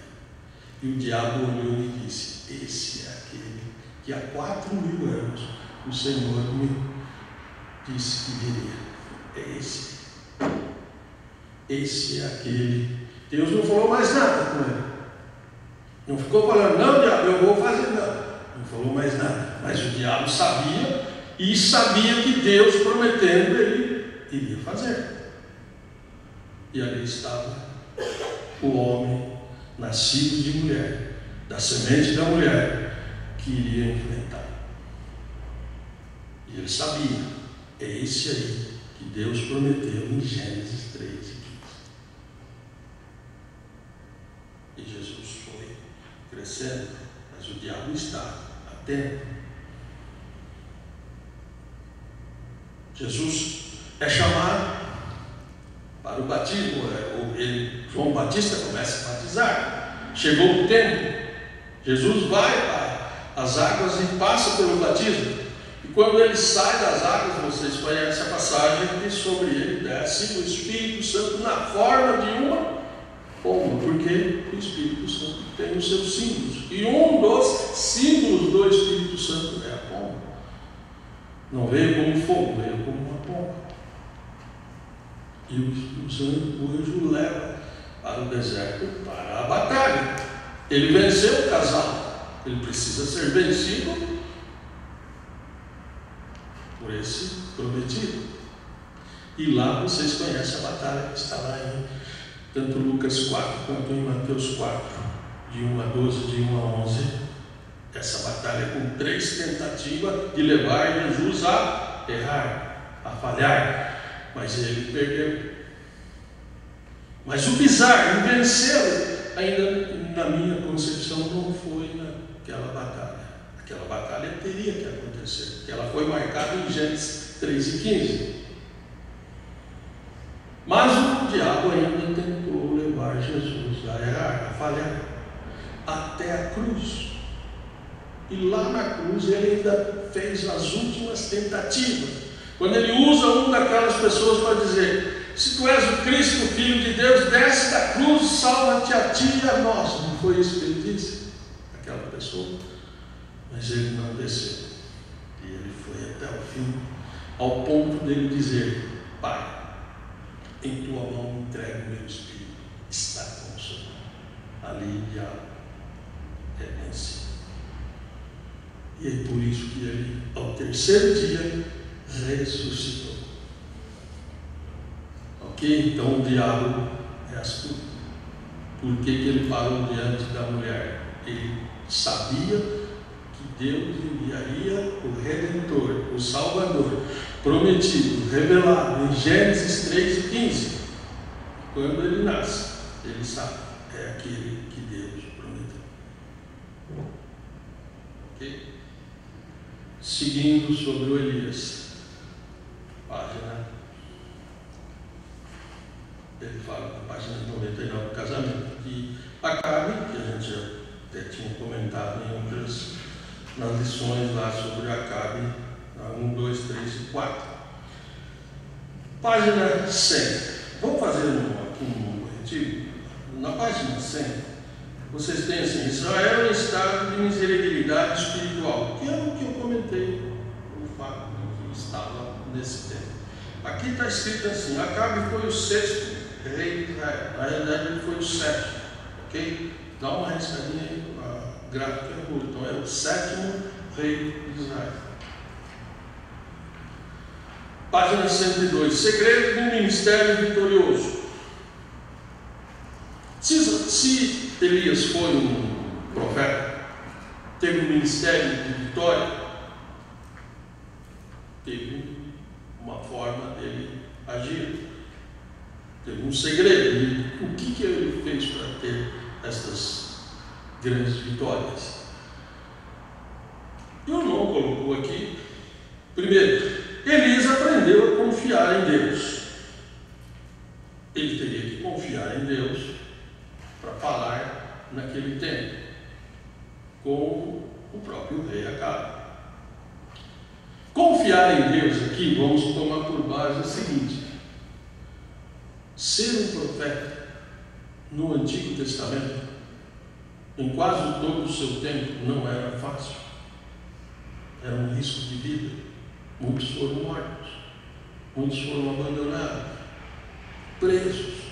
E o diabo olhou e disse: esse é aquele que há 4.000 anos o Senhor me disse que viria. É esse. Esse é aquele. Deus não falou mais nada com ele. Não ficou falando, não, diabo, eu vou fazer nada. Não falou mais nada. Mas o diabo sabia, e sabia que Deus, prometendo, ele iria fazer. E ali estava o homem nascido de mulher, da semente da mulher, que iria enfrentar. E ele sabia, é esse aí que Deus prometeu em Gênesis 3:15. E Jesus foi crescendo, mas o diabo está atento. Jesus é chamado para o batismo. João Batista começa a batizar. Chegou o tempo. Jesus vai para as águas e passa pelo batismo. E quando ele sai das águas, vocês conhecem a passagem que sobre ele desce o Espírito Santo na forma de uma pomba, porque o Espírito Santo tem os seus símbolos. E um dos símbolos do Espírito Santo é a pomba. Não veio como fogo, veio como uma pomba. E o anjo leva para o deserto, para a batalha. Ele venceu o casal. Ele precisa ser vencido por esse prometido. E lá vocês conhecem a batalha que está lá em tanto Lucas 4 quanto em Mateus 4, de 1 a 12, de 1 a 11. Essa batalha com 3 tentativas de levar Jesus a errar, a falhar, mas ele perdeu. Mas o bizarro, o vencê-lo, ainda na minha concepção, não foi naquela batalha. Aquela batalha teria que acontecer, porque ela foi marcada em Gênesis 3:15. Mas o diabo ainda tentou levar Jesus a errar, a falhar, até a cruz. E lá na cruz ele ainda fez as últimas tentativas. Quando ele usa uma daquelas pessoas para dizer: se tu és o Cristo, o Filho de Deus, desce da cruz, salva-te a ti e a nós. Não foi isso que ele disse? Aquela pessoa. Mas ele não desceu. E ele foi até o fim, ao ponto dele dizer: Pai, em tua mão entrego o meu espírito, está consumado. Ali o diabo é vencido. E é por isso que ele, ao 3º dia, ressuscitou. Ok? Então o diabo é astuto. Por que ele parou diante da mulher? Ele sabia que Deus enviaria o Redentor, o Salvador, prometido, revelado em Gênesis 3:15. Quando ele nasce, ele sabe, é aquele que Deus prometeu. Ok? Seguindo sobre o Elias, página, ele fala na página 99 do casamento, que Acabe, que a gente já até tinha comentado em outras, nas lições lá sobre Acabe, 1, 2, 3 e 4. Página 100. Vamos fazer aqui um corretivo? Na página 100, vocês têm assim: Israel em estado de miserabilidade espiritual, que é o que eu comentei, o fato de que estava nesse tempo. Aqui está escrito assim: Acabe foi o 6º rei de Israel. Na realidade, ele foi o 7º. Ok? Dá uma riscadinha aí, a gráfica é boa. Então, é o 7º rei de Israel. Página 102. Segredo do ministério vitorioso. Se Elias foi um profeta, teve um ministério de vitória, teve uma forma dele agir. Teve um segredo. E o que ele fez para ter essas grandes vitórias? E o irmão colocou aqui. Primeiro, Elias aprendeu a confiar em Deus. Ele teria que confiar em Deus para falar naquele tempo com o próprio rei Acabe. Confiar em Deus aqui, vamos tomar por base o seguinte: ser um profeta no Antigo Testamento, em quase todo o seu tempo, não era fácil. Era um risco de vida. Muitos foram mortos, muitos foram abandonados, presos.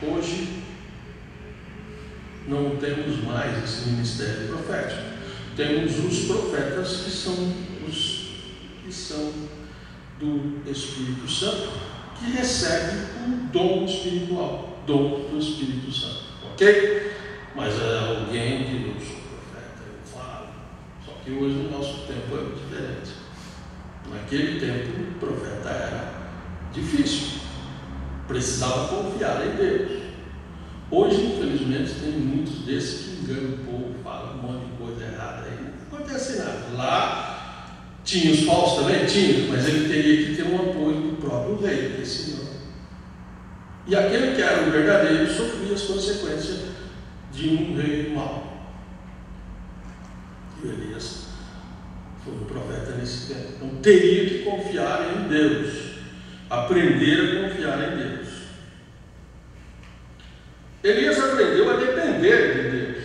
Hoje não temos mais esse ministério profético. Temos os profetas que são do Espírito Santo, que recebem um dom espiritual, dom do Espírito Santo, ok? Mas é alguém que eu sou profeta, eu falo. Só que hoje no nosso tempo é diferente. Naquele tempo o profeta era difícil, precisava confiar em Deus. Hoje, infelizmente, tem muitos desses que enganam o povo, falam um monte de coisa errada aí, não acontece nada. Lá tinha os falsos também? Tinha, mas ele teria que ter um apoio do próprio rei, desse não. E aquele que era o verdadeiro sofria as consequências de um rei mau. E Elias foi um profeta nesse tempo. Então teria que confiar em Deus, aprender a confiar em Deus. Elias aprendeu a depender de Deus.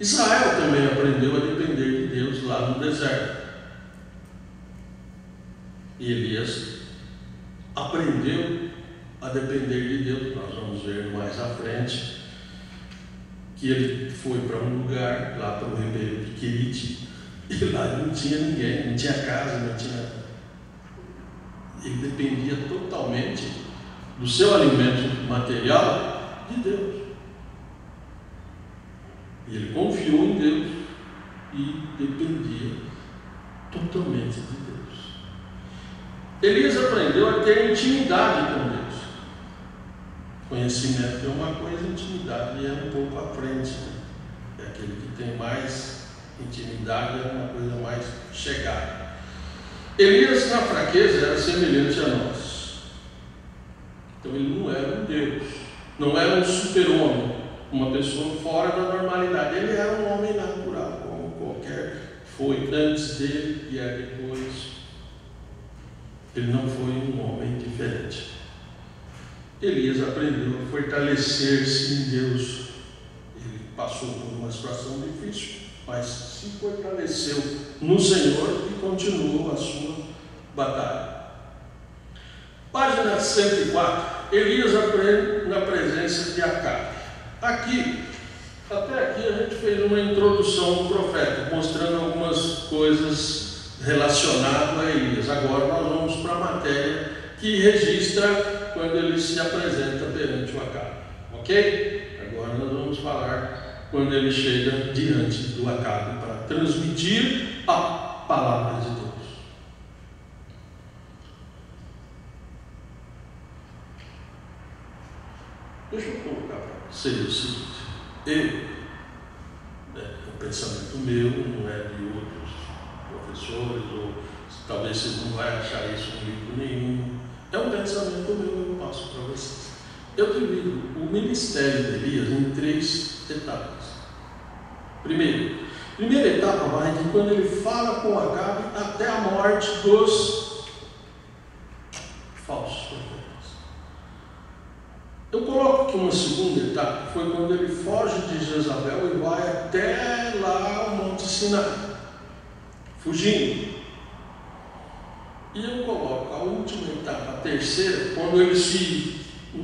Israel também aprendeu a depender de Deus lá no deserto. E Elias aprendeu a depender de Deus. Nós vamos ver mais à frente que ele foi para um lugar, lá para o ribeiro de Querite, e lá não tinha ninguém, não tinha casa, não tinha. Ele dependia totalmente do seu alimento material de Deus. E ele confiou em Deus e dependia totalmente de Deus. Elias aprendeu a ter intimidade com Deus. Conhecimento é uma coisa, intimidade é um pouco à frente. É aquele que tem mais intimidade, é uma coisa mais chegada. Elias, na fraqueza, era semelhante a nós. Então ele não era um Deus, não era um super-homem, uma pessoa fora da normalidade. Ele era um homem natural, como qualquer foi antes dele e é depois. Ele não foi um homem diferente. Elias aprendeu a fortalecer-se em Deus. Ele passou por uma situação difícil, mas se fortaleceu no Senhor e continuou a sua batalha. Página 104. Elias aprende na presença de Acabe. Até aqui a gente fez uma introdução do profeta, mostrando algumas coisas relacionadas a Elias. Agora nós vamos para a matéria que registra quando ele se apresenta perante o Acabe. Ok? Agora nós vamos falar quando ele chega diante do Acabe para transmitir a palavra de Deus. Deixa eu colocar para vocês o seguinte: é um pensamento meu, não é de outros professores, ou talvez vocês não vão achar isso em livro nenhum. É um pensamento meu, eu passo para vocês. Eu divido o ministério de Elias em 3 etapas. Primeira etapa vai de quando ele fala com Acabe até a morte dos falsos profetas. Eu coloco aqui uma segunda etapa, foi quando ele foge de Jezabel e vai até lá ao Monte Sinai, fugindo. E eu coloco a última etapa, a terceira, quando o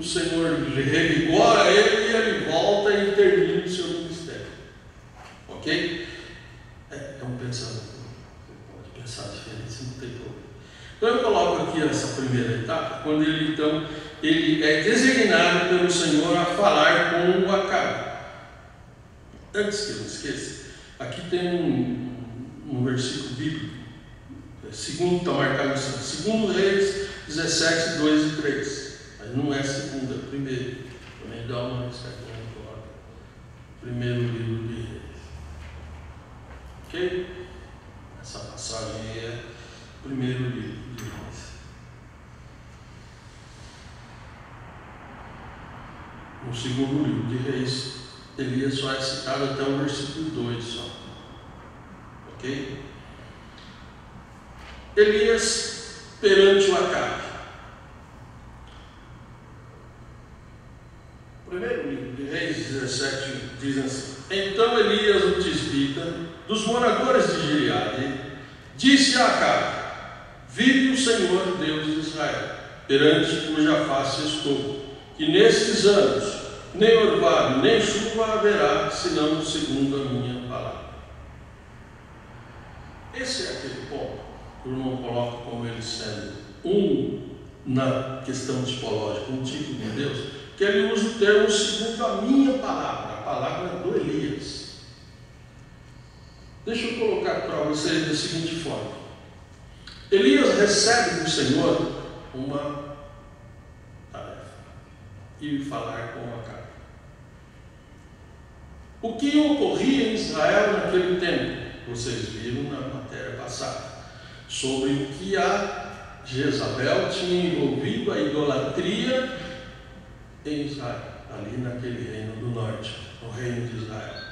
Senhor revigora ele e ele volta e termina o seu ministério. Ok? É um pensamento. Você pode pensar diferente, não tem problema. Então eu coloco aqui essa primeira etapa, quando ele é designado pelo Senhor a falar com o Acabe. Antes que eu me esqueça, aqui tem um versículo bíblico. Segundo está marcado assim, 2 Reis 17, 2 e 3. Aí Mas não é segunda, é primeiro. Também dá uma certa coloca. Primeiro livro de Reis. Ok? Essa passagem aí é o primeiro livro de Reis. No segundo livro de Reis, Elias só é citado até o versículo 2 só. Ok? Elias perante o Acabe. Primeiro livro de Reis 17 diz assim: Então Elias, o tisbita, dos moradores de Gileade, disse a Acabe: Vive o Senhor Deus de Israel, perante cuja face estou, que nestes anos nem orvalho nem chuva haverá, senão segundo a minha palavra. Esse é aquele ponto que o irmão coloca como ele sendo na questão tipológica, um tipo de Deus, que ele usa o termo segundo a minha palavra, a palavra do Elias. Deixa eu colocar para vocês da seguinte forma: Elias recebe do Senhor uma tarefa, ir falar com Acabe. O que ocorria em Israel naquele tempo? Vocês viram na matéria passada, sobre o que a Jezabel tinha envolvido a idolatria em Israel, ali naquele reino do norte, no reino de Israel.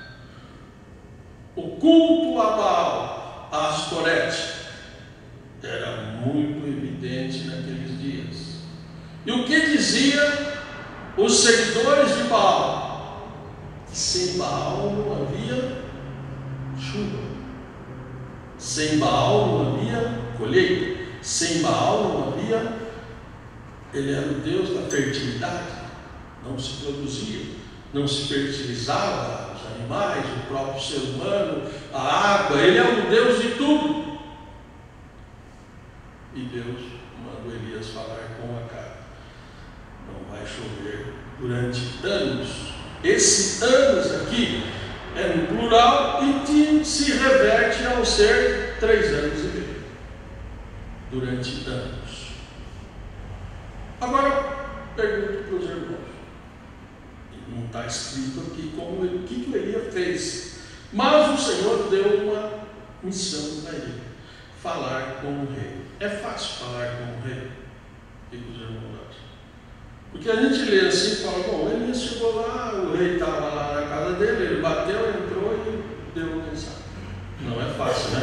O culto a Baal, a Astorete, era muito evidente naqueles dias. E o que dizia os seguidores de Baal? Que sem Baal não havia chuva, sem Baal não havia colheita, sem Baal não havia. Ele era o Deus da fertilidade, não se produzia, não se fertilizava os animais, o próprio ser humano, a água. Ele é o Deus de tudo. E Deus mandou Elias falar com Acabe: não vai chover durante anos. Esse anos aqui é no plural e se reverte ao ser 3 anos e meio. Durante anos. Agora, pergunto para os irmãos. Não está escrito aqui o que o Elias fez. Mas o Senhor deu uma missão a ele: falar com o rei. É fácil falar com o rei? O que os irmãos acham? Porque a gente lê assim e fala: bom, Elias chegou lá, o rei estava lá na casa dele, ele bateu, entrou e deu uma mensagem. Não é fácil, né?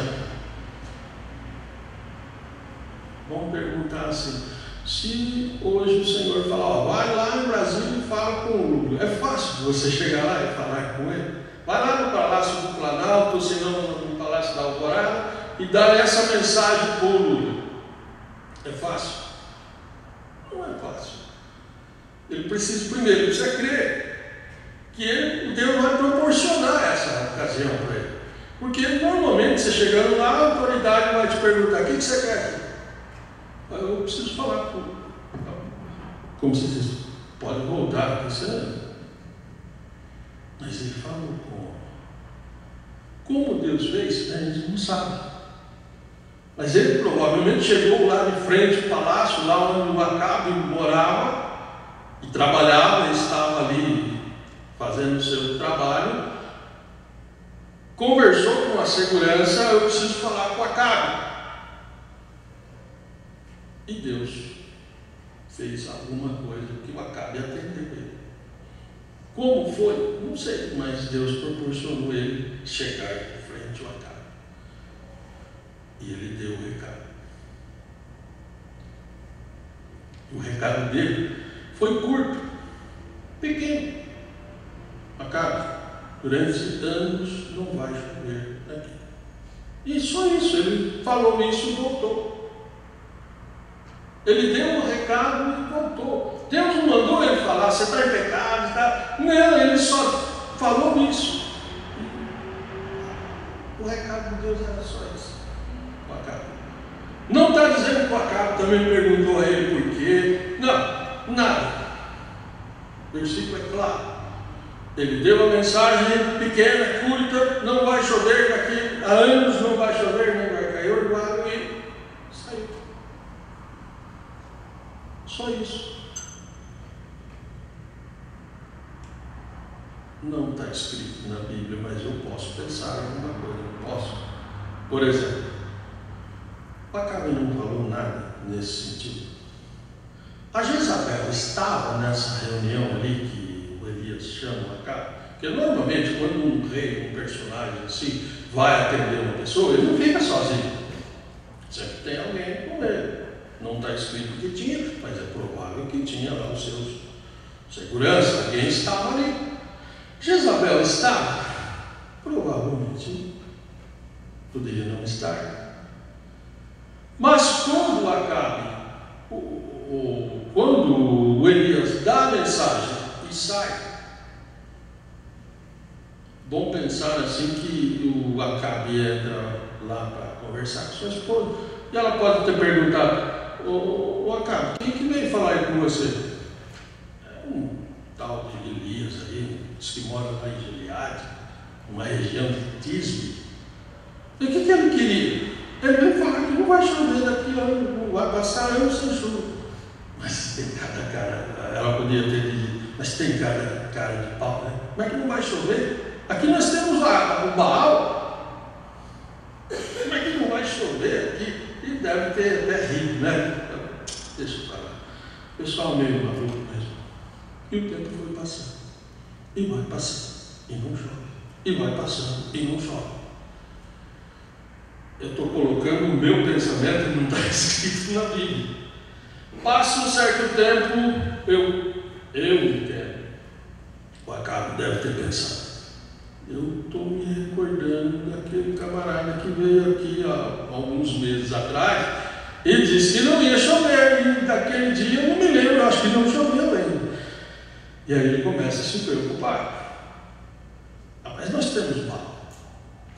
Vamos perguntar assim: se hoje o Senhor falar, ó, vai lá no Brasil e fala com o Lula, é fácil você chegar lá e falar com ele? Vai lá no Palácio do Planalto, ou se não no Palácio da Alvorada, e dar essa mensagem para o Lula. É fácil? Não é fácil. Ele precisa crer que Deus vai proporcionar essa ocasião para ele. Porque normalmente você chegando lá, a autoridade vai te perguntar: o que você quer aqui? Eu preciso falar com. Como você diz, pode voltar, mas ele falou como Deus fez, a gente não sabe. Mas ele provavelmente chegou lá de frente ao palácio, lá onde o Acabe morava e trabalhava, ele estava ali fazendo o seu trabalho, conversou com a segurança: eu preciso falar com o Acabe. E Deus fez alguma coisa que o Acabe atendeu ele. Como foi? Não sei, mas Deus proporcionou ele chegar de frente ao Acabe. E ele deu o recado. O recado dele foi curto, pequeno. Acabe, durante anos não vai chover aqui. E só isso, ele falou isso e voltou. Ele deu um recado e voltou. Deus não mandou ele falar: você está em pecado, tá? Não, ele só falou isso. O recado de Deus era só isso. O Acabe. Não está dizendo que o Acabe também perguntou a ele por quê. Não, nada. O versículo é claro. Ele deu uma mensagem pequena, curta: não vai chover daqui a anos, não vai chover, nem vai cair orvalho, e saiu. Só isso. não está escrito na Bíblia, mas eu posso pensar alguma coisa, não posso. Por exemplo, o Acabe não falou nada nesse sentido. A Jezabel estava nessa reunião ali que o Elias chama o Acabe, porque normalmente quando um rei, um personagem assim, vai atender uma pessoa, ele não fica sozinho. Sempre tem alguém com ele. Não está escrito que tinha, mas é provável que tinha lá os seus segurança, alguém estava ali. Jezabel estava? Provavelmente poderia não estar. Mas quando Acabe, quando o Elias dá a mensagem e sai, bom pensar assim que o Acabe entra lá para conversar com sua esposa e ela pode ter perguntado: o Acabe, quem que veio falar aí com você? É um tal de Elias aí, diz que mora lá em Gileade, uma região de Tisbe. E o que ele queria? Ele veio falar que não vai chover daqui a ano, não vai passar ano sem chuva. Mas tem cada cara, ela podia ter dito, mas tem cada cara de pau, né? Como é que não vai chover? Aqui nós temos o Baal. Como é que não vai chover aqui? E deve ter até rido, né? Deixa eu falar. O pessoal meio maluco mesmo. E o tempo foi passando. E vai passando. E não chove. E vai passando. E não chove. Eu estou colocando o meu pensamento, não está escrito na Bíblia. Passa um certo tempo, eu entendo. O Acabe deve ter pensado. Eu estou me recordando daquele camarada que veio aqui há alguns meses atrás e disse que não ia chover. E daquele dia eu não me lembro, eu acho que não choveu ainda. E aí ele começa a se preocupar. Mas nós temos Baal.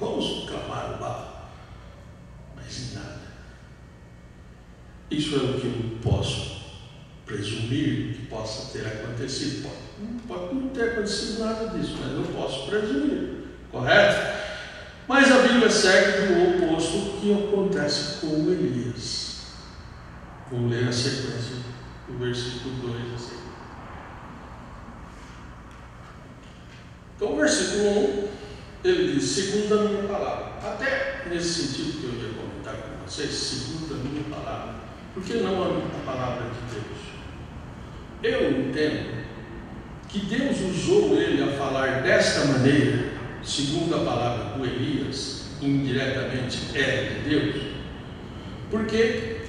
Vamos clamar o Baal. Mas nada. Isso é o que eu posso presumir que possa ter acontecido. Pode não ter acontecido nada disso, mas eu posso presumir. Correto? Mas a Bíblia segue do oposto que acontece com Elias. Vou ler a sequência do versículo 2 assim. Então, o versículo 1, ele diz: segundo a minha palavra. Até nesse sentido que eu ia comentar com vocês, segundo a minha palavra. Por que não a palavra de Deus? Eu entendo que Deus usou ele a falar desta maneira, segundo a palavra do Elias, indiretamente era de Deus, porque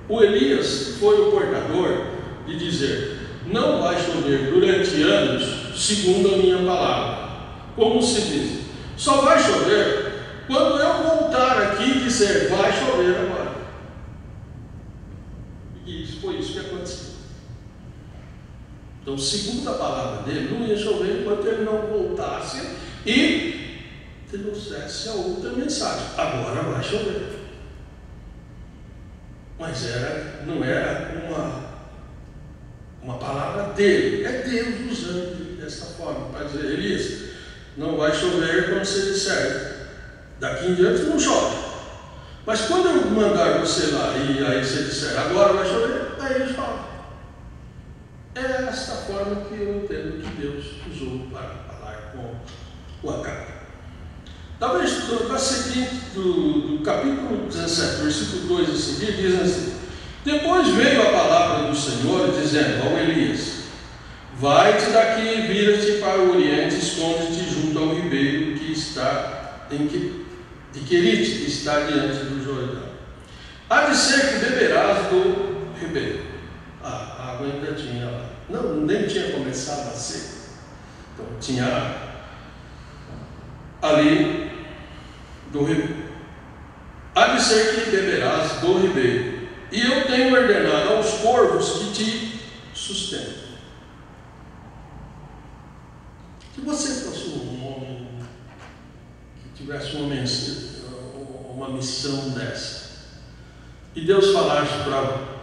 o Elias foi o portador de dizer: não vai chover durante anos, segundo a minha palavra. Como se diz, só vai chover quando eu voltar aqui e dizer: vai chover agora. E foi isso que aconteceu. Então, segundo a palavra dele, não ia chover enquanto ele não voltasse e trouxesse a outra mensagem: agora vai chover. Mas não era uma palavra dele, é Deus usando dessa forma para dizer: Elias, não vai chover quando você disser, daqui em diante não chove. Mas quando eu mandar você lá e aí você disser, agora vai chover, aí ele chove. É essa forma que eu entendo que Deus usou para falar com o Acabe. Talvez para seguir do capítulo 17, versículo 2 a seguir, diz assim: depois veio a palavra do Senhor dizendo ao Elias: vai-te daqui, vira-te para o oriente, esconde-te junto ao ribeiro que está de Querite, que está diante do Jordão. Há de ser que beberás do ribeiro. A água ainda tinha lá. Não, nem tinha começado a secar. Então tinha água ali do ribeiro. Há de ser que beberás do ribeiro. E eu tenho ordenado aos corvos que te sustentam. Se você fosse um homem que tivesse uma missão dessa, e Deus falasse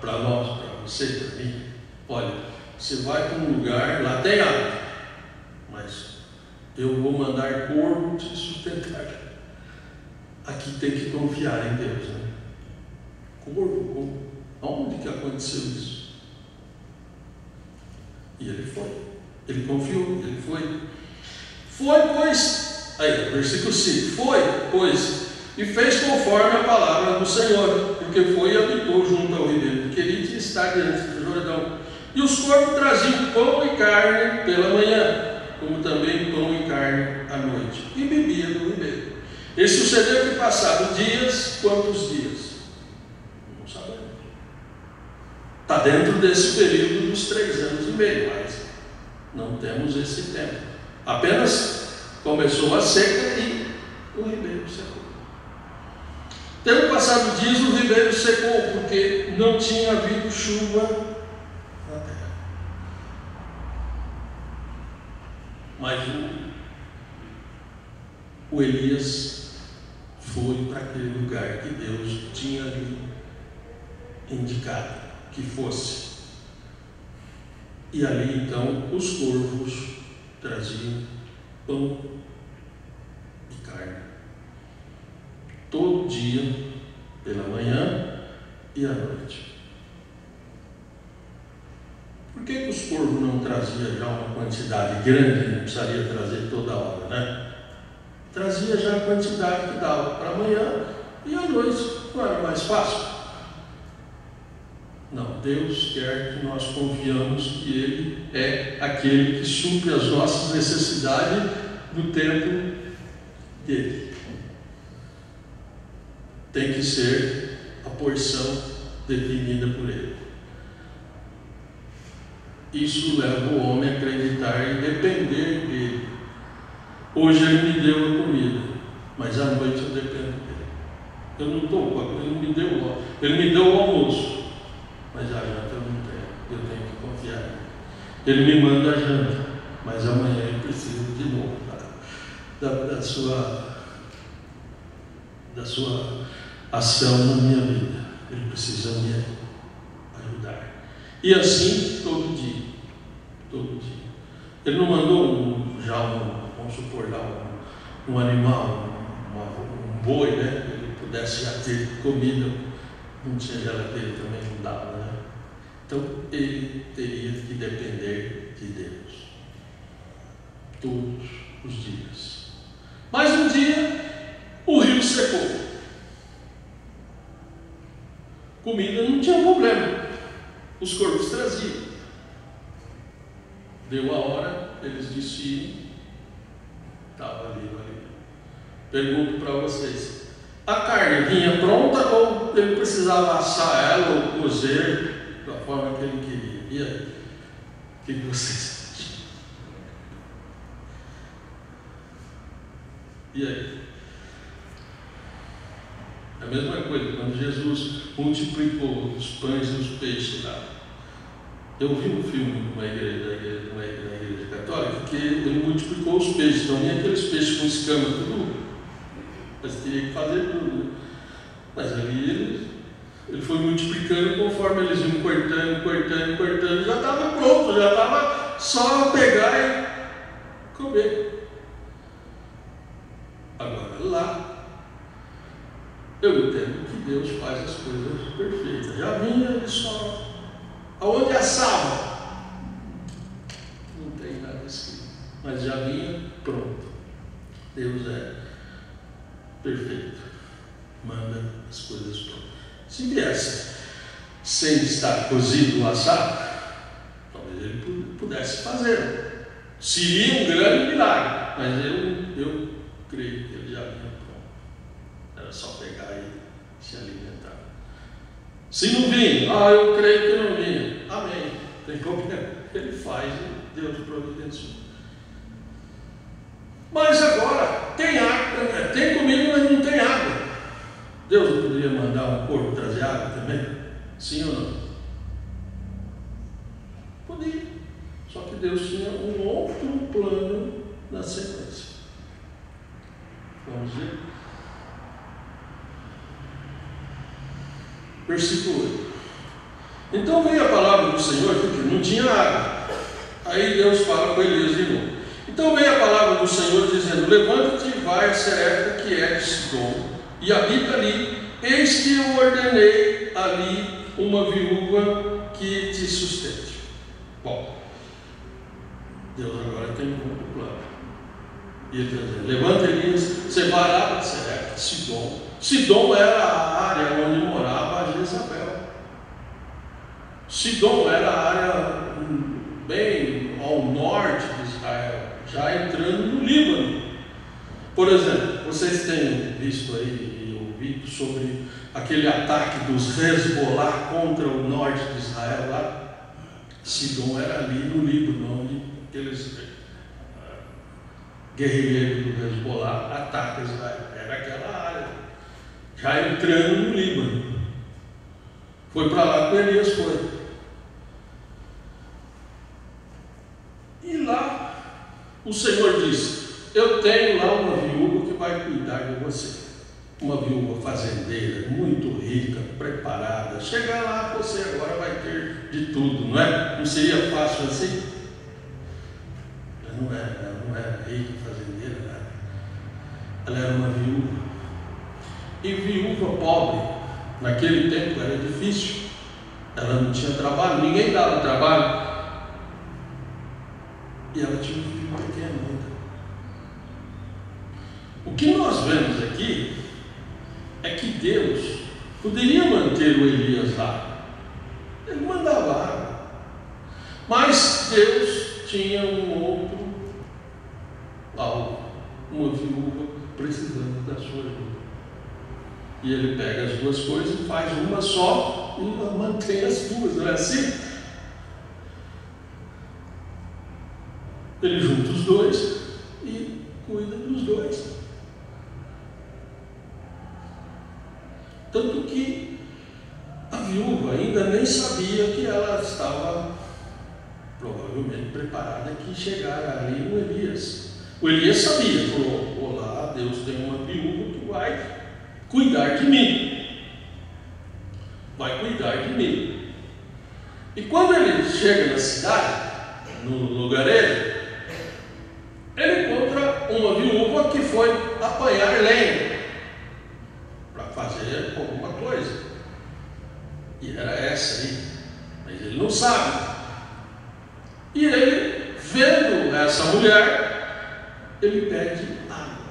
para nós, para você, para mim: olha, você vai para um lugar, lá tem água, mas eu vou mandar corvo te sustentar. Aqui tem que confiar em Deus, né? Corvo, onde que aconteceu isso? E ele foi, ele confiou, ele foi. Foi, pois, aí, versículo 5, foi, pois, e fez conforme a palavra do Senhor, porque foi e habitou junto ao ribeiro de Querite e está diante do Jordão. E os corvos traziam pão e carne pela manhã, como também pão e carne à noite, e bebia do ribeiro. E sucedeu que passaram dias, quantos dias? Não sabemos. Está dentro desse período dos 3 anos e meio, mas não temos esse tempo. Apenas começou a seca e o ribeiro secou. Tendo passado dias, o ribeiro secou, porque não tinha havido chuva na terra. Mas o Elias foi para aquele lugar que Deus tinha lhe indicado que fosse. E ali então os corvos traziam pão e carne todo dia, pela manhã e à noite. Por que os corvos não traziam já uma quantidade grande, não precisaria trazer toda hora, né? Trazia já a quantidade que dava para amanhã e à noite, não era mais fácil? Não, Deus quer que nós confiamos que Ele é aquele que supre as nossas necessidades no tempo dele. Tem que ser a porção definida por Ele. Isso leva o homem a acreditar e depender dele. Hoje Ele me deu a comida, mas à noite eu dependo dele. Eu não estou, Ele me deu o almoço, mas a janta eu não tenho. Eu tenho que confiar nele. Ele me manda a janta, mas amanhã eu preciso de novo da sua ação na minha vida. Ele precisa me ajudar. E assim todo dia. Todo dia. Ele não mandou vamos supor lá, um animal, um boi, né? Ele pudesse já ter comida. Não tinha geladeira também, não dava, né? Então ele teria que depender de Deus todos os dias. Mas um dia o rio secou. Comida não tinha problema, os corvos traziam. Deu a hora, eles desciam, estava ali. Pergunto para vocês: a carne vinha pronta ou ele precisava assar ela ou cozer da forma que ele queria? E aí? O que vocês acham? E aí? A mesma coisa, quando Jesus multiplicou os pães e os peixes lá. Eu vi um filme numa igreja católica que ele multiplicou os peixes, então nem aqueles peixes com escama, tudo, mas teria que fazer tudo, né? Mas ali ele foi multiplicando conforme eles iam cortando, já estava pronto, já estava só pegar e comer. Agora lá, eu entendo que Deus faz as coisas perfeitas. Já vinha ele só. Aonde assava? Não tem nada escrito. Mas já vinha pronto. Deus é perfeito. Manda as coisas prontas. Se viesse sem estar cozido ou assado, talvez ele pudesse fazer. Seria um grande milagre. Mas eu creio que ele já vinha pronto. Era só pegar e se alimentar. Se não vinha, eu creio que não vinha. Amém. Tem problema. Ele faz e Deus providencia. Mas agora tem água, tem comida, mas não tem água. Deus não poderia mandar um corpo trazer água também? Sim ou não? Podia. Só que Deus tinha um outro plano na sequência. Vamos ver. Versículo 8. Então veio a palavra do Senhor, porque não tinha água. Aí Deus fala com Elias de novo. Então veio a palavra do Senhor dizendo: levanta-te e vai a Serepta, que é de Sidom, e habita ali. Eis que eu ordenei ali uma viúva que te sustente. Bom, Deus agora tem um outro plano. E ele está dizendo: levanta, Elias, você vai lá para Serepta, Sidom. Sidom era a área onde morava Jezabel. Sidom era a área bem ao norte de Israel, já entrando no Líbano. Por exemplo, vocês têm visto aí e ouvido sobre aquele ataque dos Hezbollah contra o norte de Israel lá? Sidom era ali no Líbano, onde aqueles guerrilheiros do Hezbollah atacam Israel. Era aquela área, já entrando no Líbano. Foi para lá que Elias foi. E lá o Senhor disse: eu tenho lá uma viúva que vai cuidar de você. Uma viúva fazendeira, muito rica, preparada. Chegar lá, você agora vai ter de tudo, não é? Não seria fácil assim? Ela não era rica, fazendeira, nada. Ela era uma viúva. E viúva pobre, naquele tempo era difícil. Ela não tinha trabalho, ninguém dava trabalho. E ela tinha um filho pequeno ainda. O que nós vemos aqui é que Deus poderia manter o Elias lá. Ele mandava água. Mas Deus tinha um outro alvo, uma viúva precisando da sua ajuda. E ele pega as duas coisas e faz uma só e mantém as duas, não é assim? Ele junta os dois e cuida dos dois. Tanto que a viúva ainda nem sabia que ela estava provavelmente preparada que chegara ali o Elias. O Elias sabia, falou: olá, Deus tem uma viúva que vai cuidar de mim. Vai cuidar de mim. E quando ele chega na cidade, no lugarejo, ele encontra uma viúva que foi apanhar lenha para fazer alguma coisa. E era essa aí. Mas ele não sabe. E ele, vendo essa mulher, ele pede água.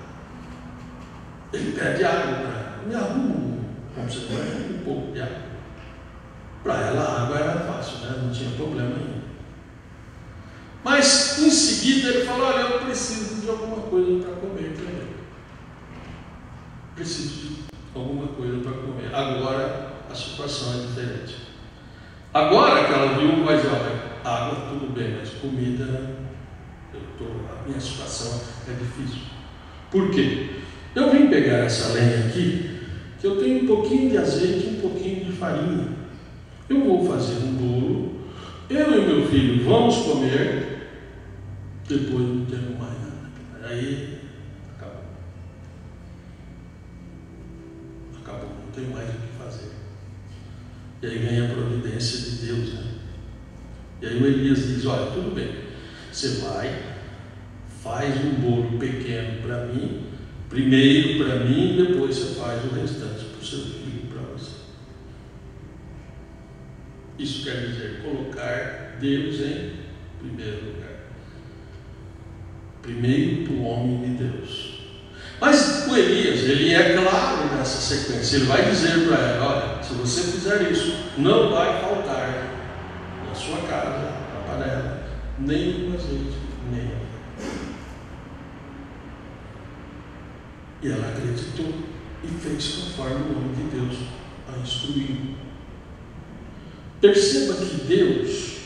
Ele pede água para ela. Me arruma, como você vai, um pouco de água. Para ela a água era fácil, né? Não tinha problema nenhum. Mas em seguida ele falou: olha, eu preciso de alguma coisa para comer também. Preciso de alguma coisa para comer. Agora a situação é diferente. Agora aquela viúva vai dizer: olha, água tudo bem, mas comida, a minha situação é difícil. Por quê? Eu vim pegar essa lenha aqui, que eu tenho um pouquinho de azeite e um pouquinho de farinha. Eu vou fazer um bolo, eu e meu filho vamos comer, depois não tenho mais nada. Aí acabou. Acabou, não tenho mais o que fazer. E aí vem a providência de Deus, né? E aí o Elias diz: olha, tudo bem, você vai, faz um bolo pequeno para mim, primeiro para mim, depois você faz o restante para o seu filho, para você. Isso quer dizer colocar Deus em primeiro lugar. Primeiro para o homem de Deus. Mas o Elias, ele é claro nessa sequência. Ele vai dizer para ela: olha, se você fizer isso, não vai faltar na sua casa, na panela, nem o azeite, nem a farinha. E ela acreditou e fez conforme o homem de Deus a instruiu. Perceba que Deus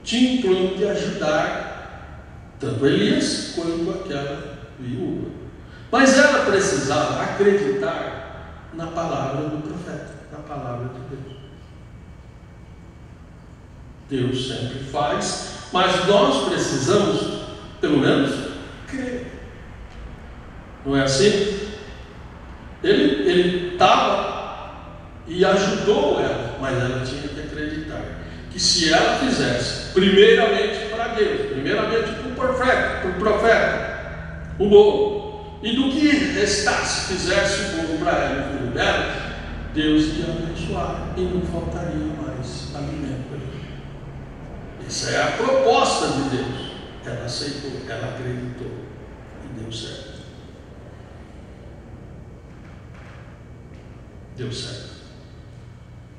tinha um plano de ajudar tanto Elias quanto aquela viúva. Mas ela precisava acreditar na palavra do profeta, na palavra de Deus. Deus sempre faz, mas nós precisamos, pelo menos, crer. Não é assim? Ele estava e ajudou ela, mas ela tinha que acreditar que se ela fizesse, primeiramente para Deus, primeiramente para o profeta, o bolo, e do que restasse, fizesse o bolo para ela e o filho dela, Deus ia abençoar e não faltaria mais alimento para ele. Essa é a proposta de Deus. Ela aceitou, ela acreditou. e deu certo. Deu certo.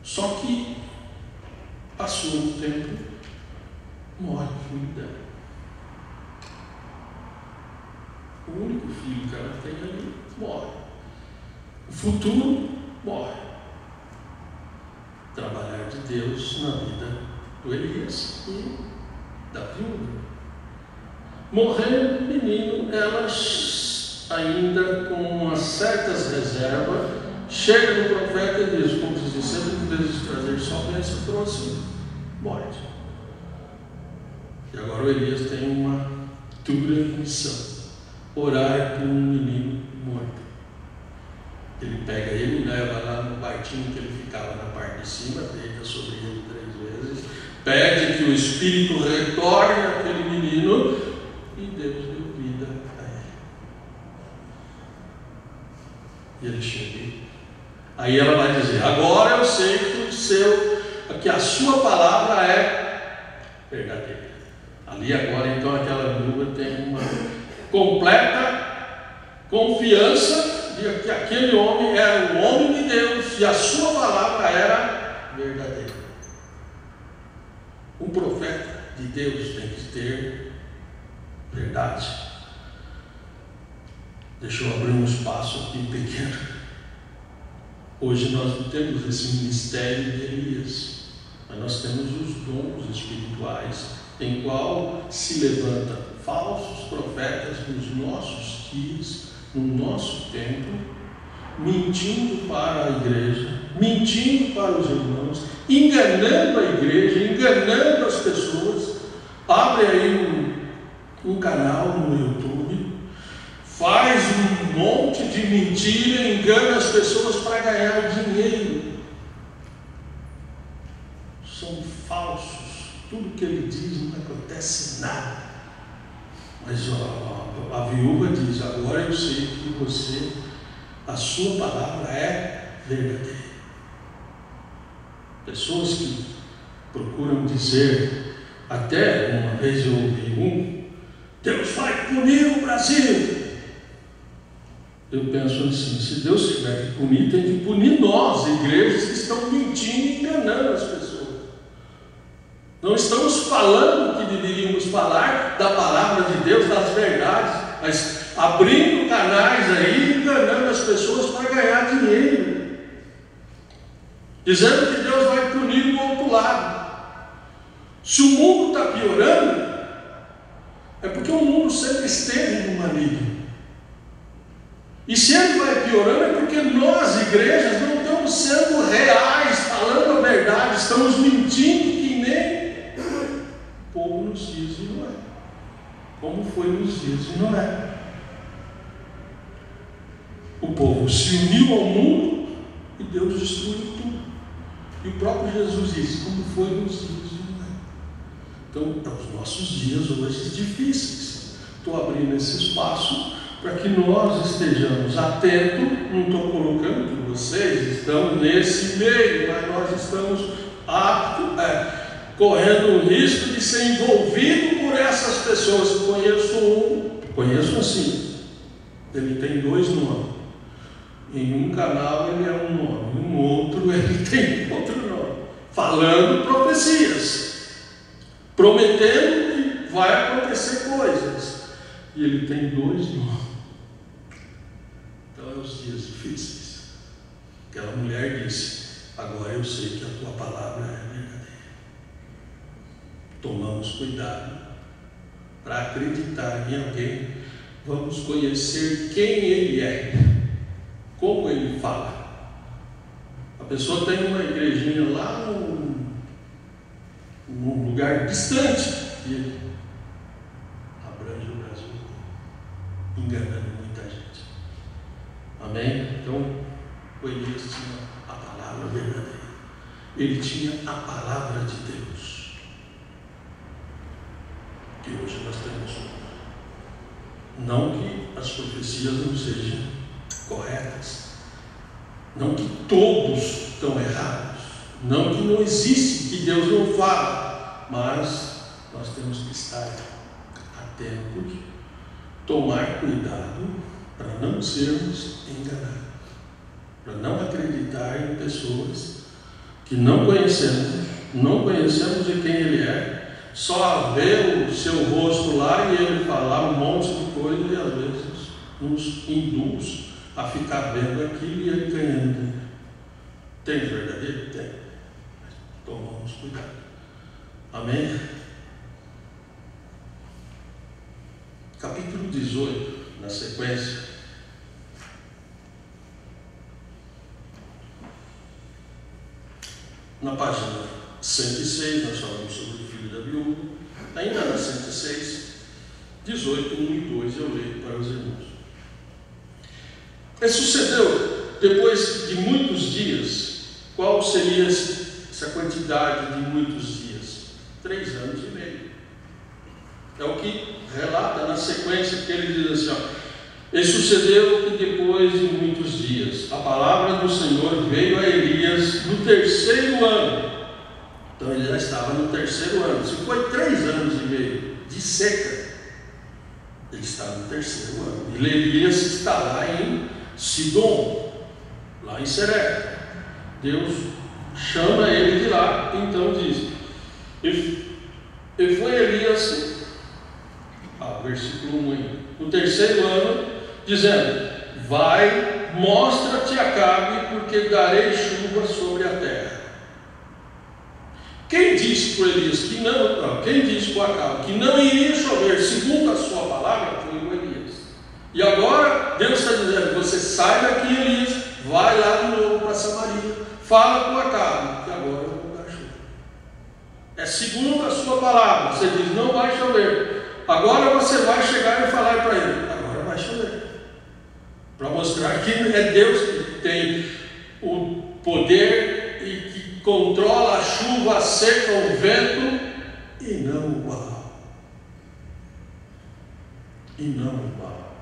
Só que passou um tempo, morre o filho dela. O único filho que ela tem ali morre. O futuro morre. Trabalhar de Deus na vida do Elias e da viúva. Morrendo o menino, elas ainda com umas certas reservas, chega no profeta e diz, como se diz, sempre que Deus trazer só bênção, trouxe morte. E agora o Elias tem uma dura missão, orar por um menino morto. Ele pega ele e leva lá no quartinho que ele ficava na parte de cima, deita sobre ele 3 vezes, pede que o Espírito retorne àquele menino e Deus deu vida a ele. E ele chega. Aí ela vai dizer, agora eu sei que a sua palavra é verdadeira. Ali agora então aquela viúva tem uma completa confiança de que aquele homem era um homem de Deus e a sua palavra era verdadeira. Um profeta de Deus tem que ter verdade. Deixa eu abrir um espaço aqui pequeno. Hoje nós não temos esse ministério de Elias, mas nós temos os dons espirituais, em qual se levantam falsos profetas nos nossos dias, no nosso tempo, mentindo para a igreja, mentindo para os irmãos, enganando a igreja, enganando as pessoas. Abre aí um canal no YouTube, faz um monte de mentira, engana as pessoas para ganhar dinheiro. São falsos. Tudo que ele diz não acontece nada. Mas a viúva diz, agora eu sei que a sua palavra é verdadeira. Pessoas que procuram dizer, até uma vez eu ouvi Deus vai punir o Brasil. Eu penso assim, se Deus tiver que punir, tem que punir nós, igrejas que estão mentindo e enganando as pessoas. Não estamos falando o que deveríamos falar da palavra de Deus, das verdades, mas abrindo canais aí, enganando as pessoas para ganhar dinheiro. Dizendo que Deus vai punir do outro lado. Se o mundo está piorando, é porque o mundo sempre esteve no maligno. E se ele vai piorando, é porque nós, igrejas, não estamos sendo reais, falando a verdade, estamos mentindo que nem o povo nos dias de Noé, como foi nos dias de Noé. O povo se uniu ao mundo e Deus destruiu tudo. E o próprio Jesus disse, como foi nos dias de Noé. Então, os nossos dias hoje difíceis. Estou abrindo esse espaço para que nós estejamos atentos. Não estou colocando que vocês estão nesse meio, mas nós estamos correndo o risco de ser envolvido por essas pessoas. Conheço assim, ele tem 2 nomes. Em um canal ele é um nome, em outro ele tem outro nome, falando profecias, prometendo que vai acontecer coisas, e ele tem 2 nomes. Então é os dias difíceis. Aquela mulher disse, agora eu sei que a tua palavra é verdadeira. Tomamos cuidado para acreditar em alguém. Vamos conhecer quem ele é, como ele fala. A pessoa tem uma igrejinha lá num lugar distante e ele abrange o Brasil, enganando muita gente. Amém? Então, o Elias tinha a palavra verdadeira. Ele tinha a palavra de Deus. Que hoje nós temos. Não que as profecias não sejam corretas. Não que todos estão errados. Não que não existe, que Deus não fala. Mas nós temos que estar atentos tomar cuidado para não sermos enganados, para não acreditar em pessoas que não conhecemos de quem ele é, só ver o seu rosto lá e ele falar um monte de coisa e às vezes nos induz a ficar vendo aquilo e ele ganhando dinheiro. Tem verdadeiro? Tem. Mas tomamos cuidado. Amém? Capítulo 18, na sequência. Na página 106, nós falamos sobre o filho da viúva. Ainda na 106, 18, 1 e 2, eu leio para os irmãos. E sucedeu, depois de muitos dias, qual seria essa quantidade de muitos dias? 3 anos e meio. É o que relata na sequência, que ele diz assim, ó, e sucedeu que depois de muitos dias, a palavra do Senhor veio a Elias no 3º ano. Então ele já estava no 3º ano. Se foi 3 anos e meio de seca, ele está no 3º ano. E Elias está lá em Sidom, lá em Seré. Deus chama ele de lá, então diz, e foi Elias, versículo 1 ainda, no 3º ano, dizendo, vai, mostra-te a Acabe, porque darei chuva sobre a terra. Quem disse para Elias que quem disse para Acabe que não iria chover segundo a sua palavra, foi o Elias. E agora Deus está dizendo, você sai daqui, Elias, vai lá de novo para Samaria, fala com Acabe, que agora eu vou dar chuva. É segundo a sua palavra, você diz, não vai chover. Agora você vai chegar e falar para ele, agora vai chover. Para mostrar que é Deus que tem o poder e que controla a chuva, a seca, o vento, e não o Baal. E não o Baal.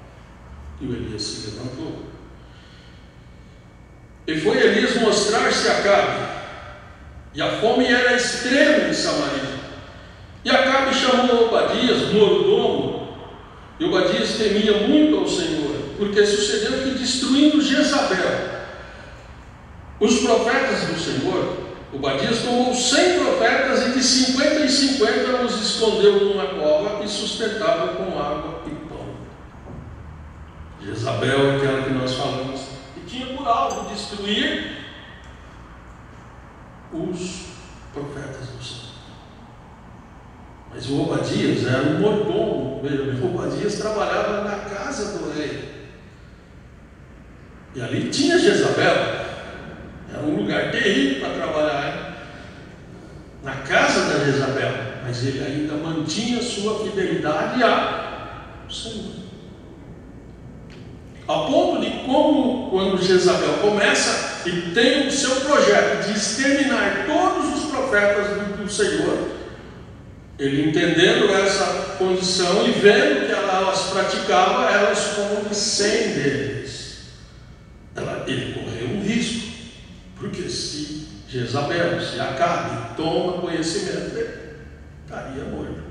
E o Elias se levantou. E foi Elias mostrar-se a Acabe. E a fome era extrema em Samaria. E Acabe chamou Obadias, mordomo, e Obadias temia muito ao Senhor, porque sucedeu que, destruindo Jezabel, os profetas do Senhor, Obadias tomou 100 profetas e de 50 em 50 os escondeu numa cova e sustentava com água e pão. Jezabel é aquela que nós falamos, que tinha por alvo destruir os profetas do Senhor. Mas o Obadias era um mordomo. O Obadias trabalhava na casa do rei. E ali tinha Jezabel. Era um lugar terrível para trabalhar na casa da Jezabel. Mas ele ainda mantinha sua fidelidade ao Senhor. A ponto de como, quando Jezabel começa e tem o seu projeto de exterminar todos os profetas do Senhor, ele entendendo essa condição e vendo que elas praticavam, ela esconde 100 deles. Ele correu um risco, porque se Jezabel, se Acabe toma conhecimento dele, estaria morto.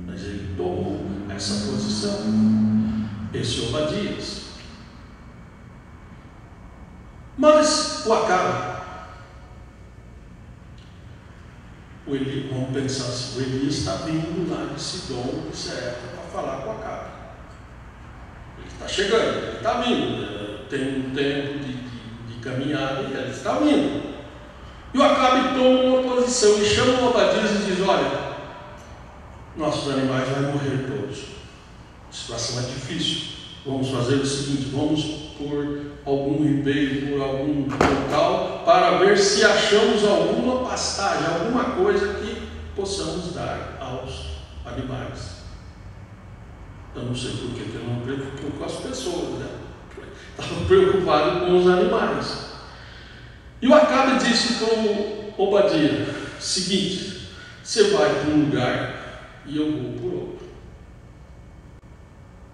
Mas ele tomou essa posição. Esse Obadias. Mas o Acabe, vamos pensar assim, o Elias está vindo lá de Sidom, certo, para falar com Acabe. Ele está chegando, ele está vindo, tem um tempo de caminhada e ele está vindo. E o Acabe toma uma posição e chama o Obadias e diz, olha, nossos animais vão morrer todos. A situação é difícil. Vamos fazer o seguinte, vamos por algum ribeiro, por algum local, para ver se achamos alguma pastagem, alguma coisa que possamos dar aos animais. Eu não sei por que eu não me preocupo com as pessoas, né? Estava preocupado com os animais. E o Acabe disse para o Obadias, seguinte, você vai para um lugar e eu vou por outro.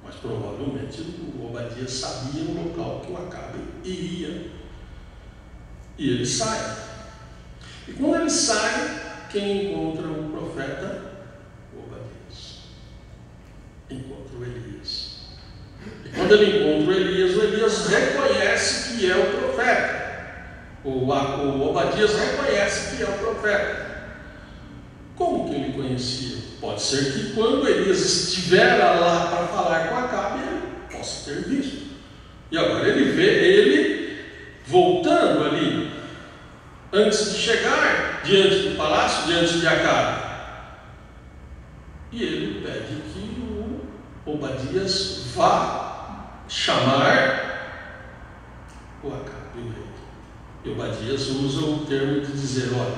Mas provavelmente o Obadias sabia o local que o Acabe iria. E ele sai. E quando ele sai, quem encontra o profeta? O Obadias. Encontra o Elias. quando ele encontra o Elias reconhece que é o profeta. O Obadias reconhece que é o profeta. Como que ele conhecia? Pode ser que quando Elias estiver lá para falar com Acabe, ele possa ter visto. E agora ele vê ele voltando ali, antes de chegar diante do palácio, diante de Acabe. E ele pede que o Obadias vá chamar o Acabe. E Obadias usa o termo de dizer: olha,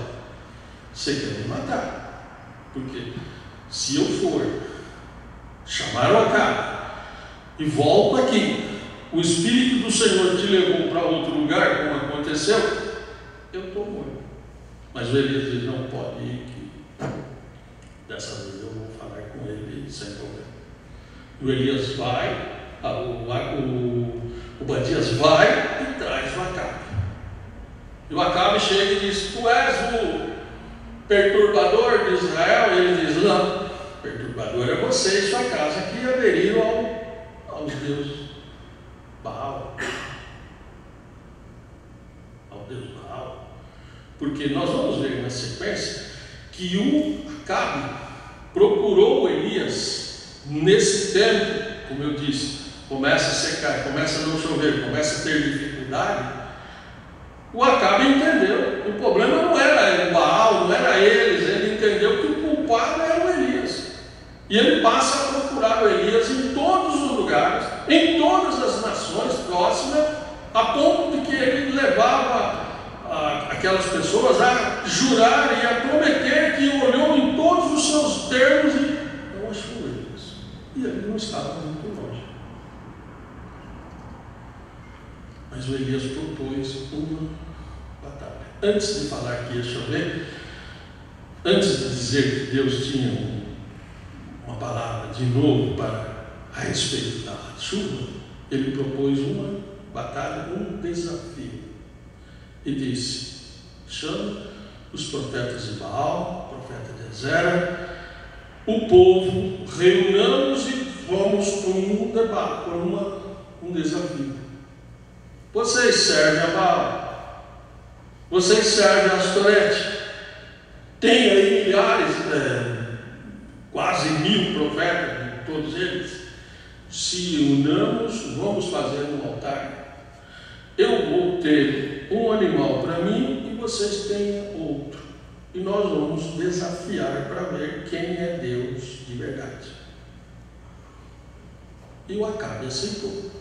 você quer me matar? Porque se eu for chamar o Acabe e volto aqui, o Espírito do Senhor te levou para outro lugar, como aconteceu, eu estou morto. Mas o Elias diz: não pode ir, que dessa vez eu vou falar com ele sem problema. O Elias vai, o Obadias vai e traz o Acabe. E o Acabe chega e diz: tu és o perturbador de Israel? E ele diz: não, perturbador é você e sua casa que aderiram aos deuses Baal. Ao Deus Baal. Porque nós vamos ver na sequência que o Acabe procurou o Elias nesse tempo, como eu disse, começa a secar, começa a não chover, começa a ter dificuldade. O Acabe entendeu, o problema não era o Baal, não era eles, ele entendeu que o culpado era o Elias. E ele passa a procurar o Elias em todos os lugares, em todas as nações próximas, a ponto de que ele levava aquelas pessoas a jurar e a prometer que olhou em todos os seus termos e não achou Elias. E ele não estava muito longe. Mas o Elias propôs uma batalha. Antes de falar que ia chover, antes de dizer que Deus tinha uma palavra de novo a respeito da chuva, ele propôs uma batalha, um desafio. E disse: chama os profetas de Baal, o profeta de Azera, o povo, reunamos e vamos por um debate, por um desafio. Vocês servem a Baal, vocês servem a Astorete, tem aí milhares, quase 1000 profetas, todos eles. Se unamos, vamos fazer um altar. Eu vou ter um animal para mim e vocês têm outro. E nós vamos desafiar para ver quem é Deus de verdade. E o Acabe aceitou.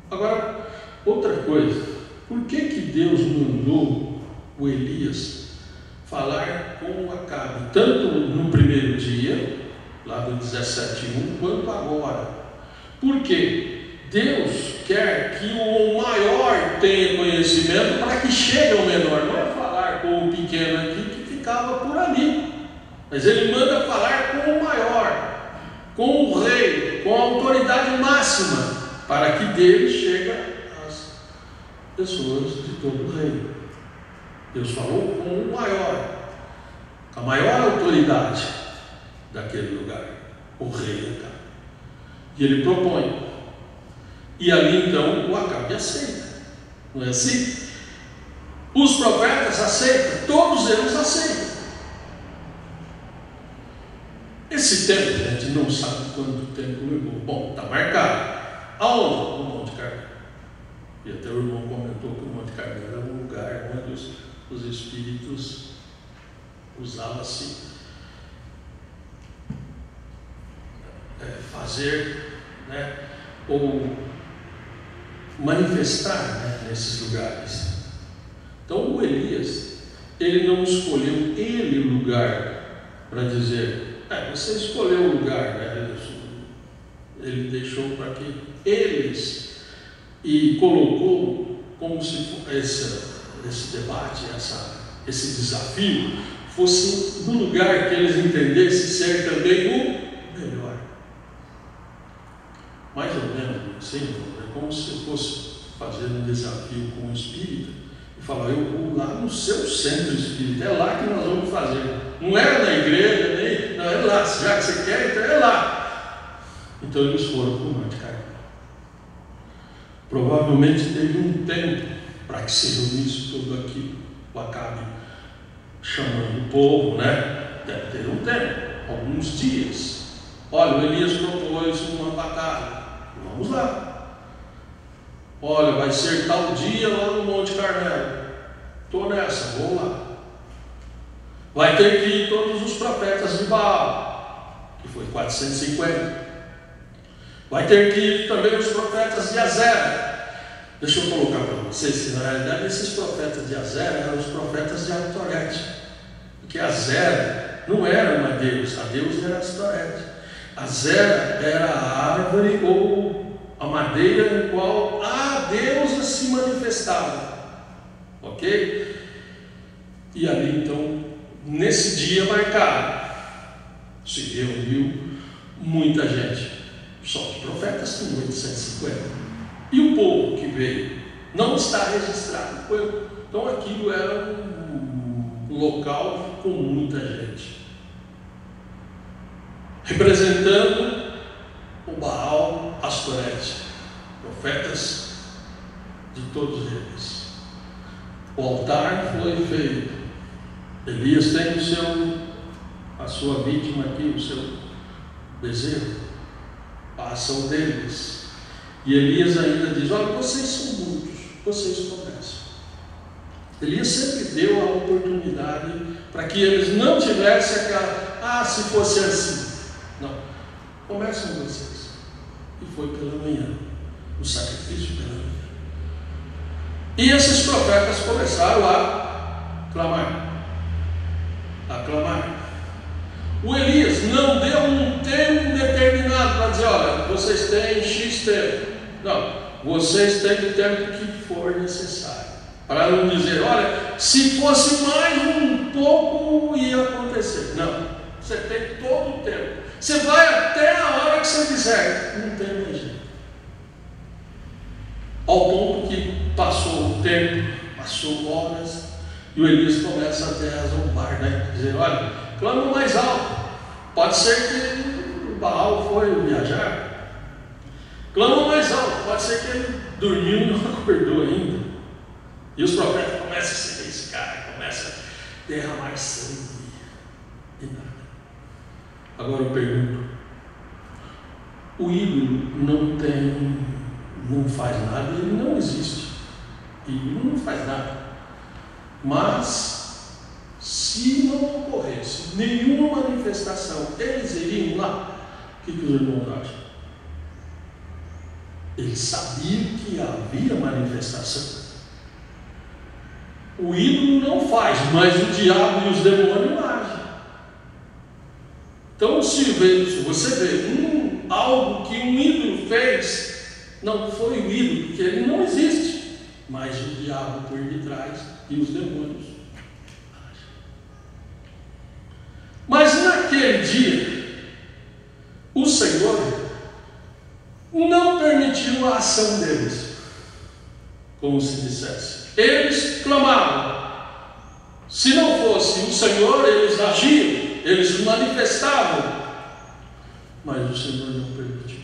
Agora, outra coisa, por que Deus mandou o Elias falar com o Acabe, tanto no primeiro dia, lá do 17:1, quanto agora? Porque Deus quer que o maior tenha conhecimento para que chegue ao menor. Não é falar com o pequeno aqui que ficava por ali, mas ele manda falar com o maior, com o rei, com a autoridade máxima, para que dele chegue às pessoas de todo o reino. Deus falou com o maior, com a maior autoridade daquele lugar, o rei Acabe. E ele propõe. E ali então o Acabe aceita. Não é assim? Os profetas aceitam, todos eles aceitam. Esse tempo a gente não sabe quanto tempo levou. Bom, está marcado. Aonde? No Monte Carmelo. E até o irmão comentou que o Monte Carmelo era um lugar onde os espíritos usavam-se fazer, ou manifestar, nesses lugares. Então o Elias, ele não escolheu o lugar para dizer: você escolheu o lugar, ele deixou para que eles, e colocou como se esse debate, esse desafio fosse no lugar que eles entendessem ser também o melhor. Mais ou menos assim, é como se fosse fazer um desafio com o espírita e falar: eu vou lá no seu centro espírita, é lá que nós vamos fazer. Não é na igreja, nem, não é lá, já que você quer, então é lá. Então eles foram para o Monte Carmelo. Provavelmente teve um tempo para que se reunisse tudo aquilo. O Acabe chamando o povo, né? Deve ter um tempo, alguns dias. Olha, o Elias propôs uma batalha. Vamos lá. Olha, vai ser tal dia lá no Monte Carmelo. Estou nessa, vou lá. Vai ter que ir todos os profetas de Baal, que foi 450. Vai ter que ir também os profetas de Azera. Deixa eu colocar para vocês que na realidade esses profetas de Azera eram os profetas de Astorete. Porque Azera não era uma deusa, a deusa era Astorete. Azera era a árvore ou a madeira em qual a deusa se manifestava. Ok? E ali então, nesse dia marcado, se reuniu muita gente. Só os profetas tinham 850. E o povo que veio não está registrado. Então aquilo era um local com muita gente. Representando o Baal Astorete, profetas de todos eles. O altar foi feito. Elias tem a sua vítima aqui, o seu bezerro. Passa o deles. E Elias ainda diz: olha, vocês são muitos, vocês começam. Elias sempre deu a oportunidade para que eles não tivessem aquela, se fosse assim. Não, começam vocês. E foi pela manhã, o sacrifício pela manhã. E esses profetas começaram a clamar. O Elias não deu um tempo determinado para dizer: olha, vocês têm X tempo. Não, vocês têm o tempo que for necessário. Para não dizer: olha, se fosse mais um pouco ia acontecer. Não, você tem todo o tempo. Você vai até a hora que você quiser. Não tem mais jeito. Ao ponto que passou o tempo, passou horas, e o Elias começa até a zombar, né? Dizer: olha, clama mais alto. Pode ser que o Baal foi viajar. Clama mais alto. Pode ser que ele dormiu e não acordou ainda. E os profetas começam a seguir esse cara, começam a derramar sangue e nada. Agora eu pergunto: o ídolo não faz nada, ele não existe. Ídolo não faz nada. Mas se não ocorresse nenhuma manifestação, eles iriam lá. O que os irmãos acham? Eles sabiam que havia manifestação. O ídolo não faz, mas o diabo e os demônios agem. Então, se você vê algo que um ídolo fez, não foi o ídolo, porque ele não existe, mas o diabo por detrás e os demônios agem. Mas naquele dia, o Senhor não permitiu a ação deles, como se dissesse. Eles clamavam. Se não fosse o Senhor, eles agiam, eles manifestavam, mas o Senhor não permitiu.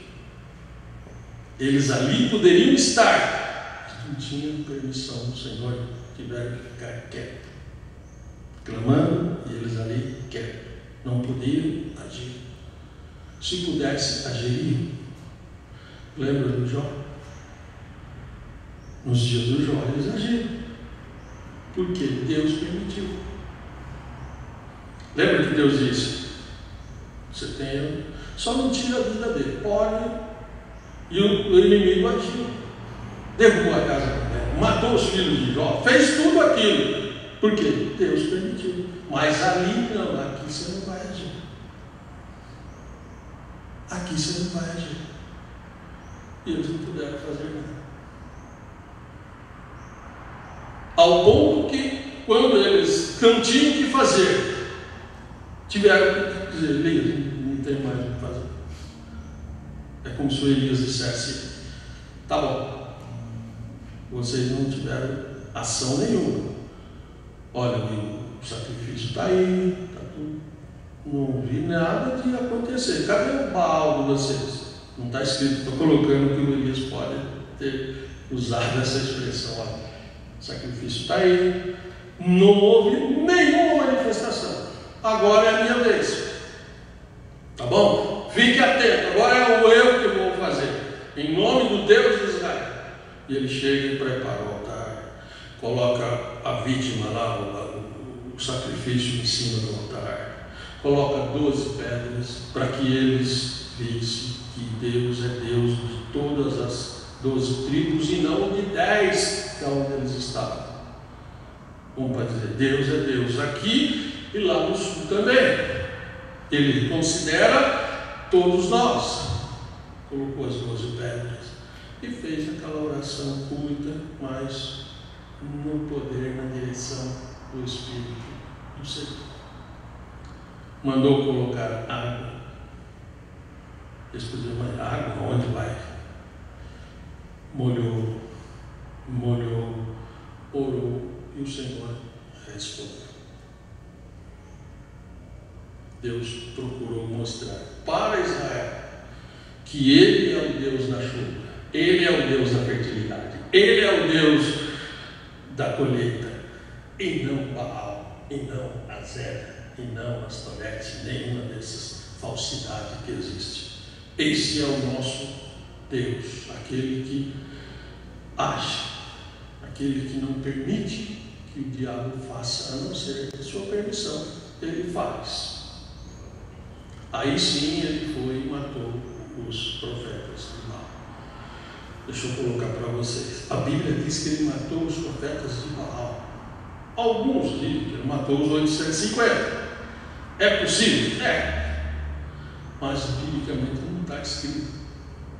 Eles ali poderiam estar, mas não tinham permissão do Senhor, tiveram que ficar quietos, clamando, e eles ali quietos, não podiam agir. Se pudesse, agiriam. Lembra do Jó? Nos dias do Jó eles agiram, porque Deus permitiu. Lembra que Deus disse: você tem, só não tira a vida dele, pode. E o inimigo agiu, derrubou a casa dele, matou os filhos de Jó, fez tudo aquilo, porque Deus permitiu. Mas ali não, aqui você não vai agir. Aqui você não vai agir. E eles não puderam fazer nada. Ao ponto que, quando eles não tinham o que fazer, tiveram que dizer: Elias, não tem mais o que fazer. É como se o Elias dissesse: tá bom, vocês não tiveram ação nenhuma. Olha, o sacrifício está aí, está tudo. Não vi nada de acontecer. Cadê o Baal de vocês? Não está escrito, estou colocando que o Elias pode ter usado essa expressão. Olha, o sacrifício está aí, não houve nenhuma manifestação. Agora é a minha vez. Tá bom? Fique atento, agora é o eu que vou fazer, em nome do Deus de Israel. E ele chega e prepara o altar, coloca a vítima lá, o sacrifício em cima do altar, coloca 12 pedras para que eles vissem que Deus é Deus de todas as 12 tribos e não de 10 que é onde eles estavam. Como para dizer, Deus é Deus aqui e lá no sul também. Ele considera todos nós. Colocou as 12 pedras e fez aquela oração curta, mas no poder, na direção do Espírito do Senhor. Mandou colocar água. Eles podiam, mas água onde vai? Molhou, orou e o Senhor respondeu. Deus procurou mostrar para Israel que Ele é o Deus da chuva, Ele é o Deus da fertilidade, Ele é o Deus da colheita, e não Baal, e não Azera, e não Astorete, nenhuma dessas falsidades que existe. Esse é o nosso Deus, aquele que age, aquele que não permite que o diabo faça, a não ser de sua permissão, ele faz. Aí sim ele foi e matou os profetas de Baal. Deixa eu colocar para vocês. A Bíblia diz que ele matou os profetas de Baal. Alguns dizem que ele matou os 850. É possível? É. Mas biblicamente não está escrito.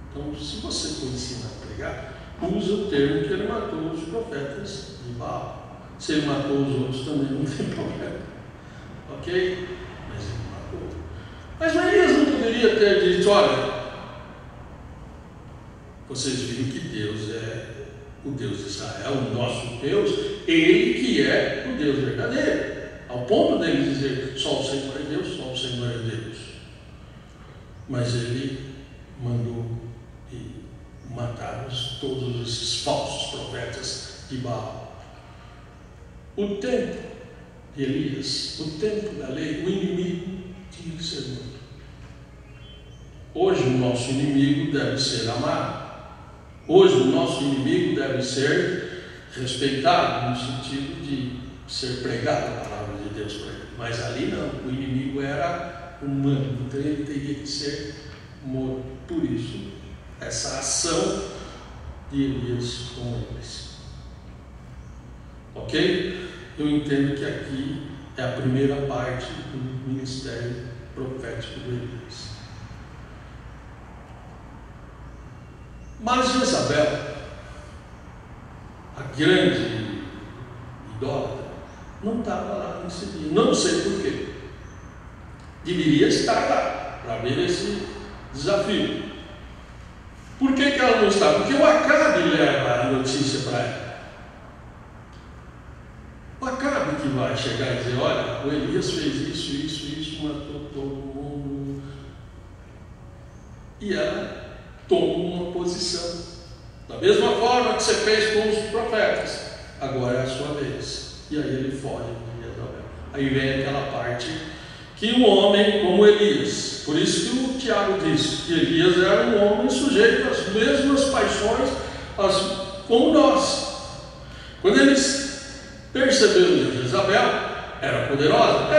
Então, se você for ensinar a pregar, usa o termo que ele matou os profetas de Baal. Se ele matou os outros também não tem problema. Ok? Mas ele matou. Mas Elias não poderia ter dito, olha, vocês viram que Deus é o Deus de Israel, o nosso Deus, Ele que é o Deus verdadeiro. Ao ponto dele dizer, só o Senhor é Deus, só o Senhor é Deus. Mas ele mandou e mataram todos esses falsos profetas de Baal. O tempo de Elias, o tempo da lei, o inimigo tinha que ser morto. Hoje o nosso inimigo deve ser amado. Hoje o nosso inimigo deve ser respeitado, no sentido de ser pregada a palavra de Deus para ele. Mas ali não, o inimigo era humano, então ele teria que ser morto. Por isso, essa ação de Elias com eles. Ok? Eu entendo que aqui é a primeira parte do ministério profético de Elias. Mas Jezabel, a grande idólatra, não estava lá nesse dia. Não sei porquê. Deveria estar lá para ver esse desafio. Por que ela não estava? Porque o Acabe leva a notícia para ela. O Acabe que vai chegar e dizer, olha, o Elias fez isso, matou todo mundo. E ela toma uma posição. Da mesma forma que você fez com os profetas, agora é a sua vez. E aí ele foge de Jezabel. Aí vem aquela parte que um homem como Elias, por isso que o Tiago diz que Elias era um homem sujeito às mesmas paixões como nós. Quando eles perceberam que Jezabel era poderosa,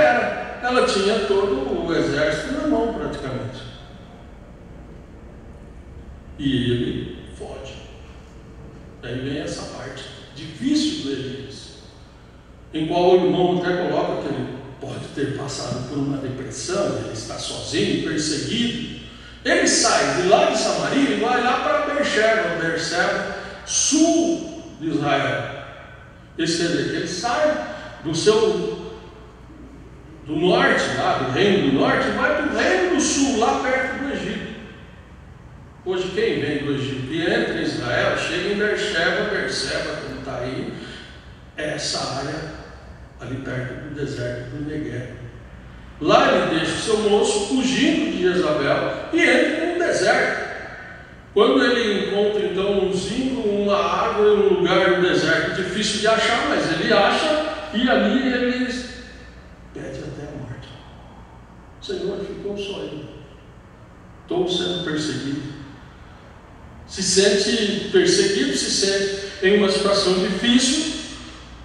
ela tinha todo o exército na mão praticamente. E ele foge. Daí vem essa parte difícil do Elias, em qual o irmão até coloca que ele pode ter passado por uma depressão, ele está sozinho, perseguido. Ele sai de lá de Samaria e vai lá para Beerseba, sul de Israel. Isso quer dizer que ele sai do norte, lá do reino do norte, e vai para o reino do sul, lá perto do Egito. Hoje quem vem do Egito e entra em Israel, chega em Beerseba, como está aí, é essa área ali perto do deserto do Negueb. Lá ele deixa o seu moço fugindo de Jezabel e entra no deserto. Quando ele encontra então um zinco, uma árvore, um lugar no deserto difícil de achar, mas ele acha, e ali ele pede até a morte. Senhor, ficou só eu. Estou sendo perseguido. Se sente perseguido, se sente em uma situação difícil,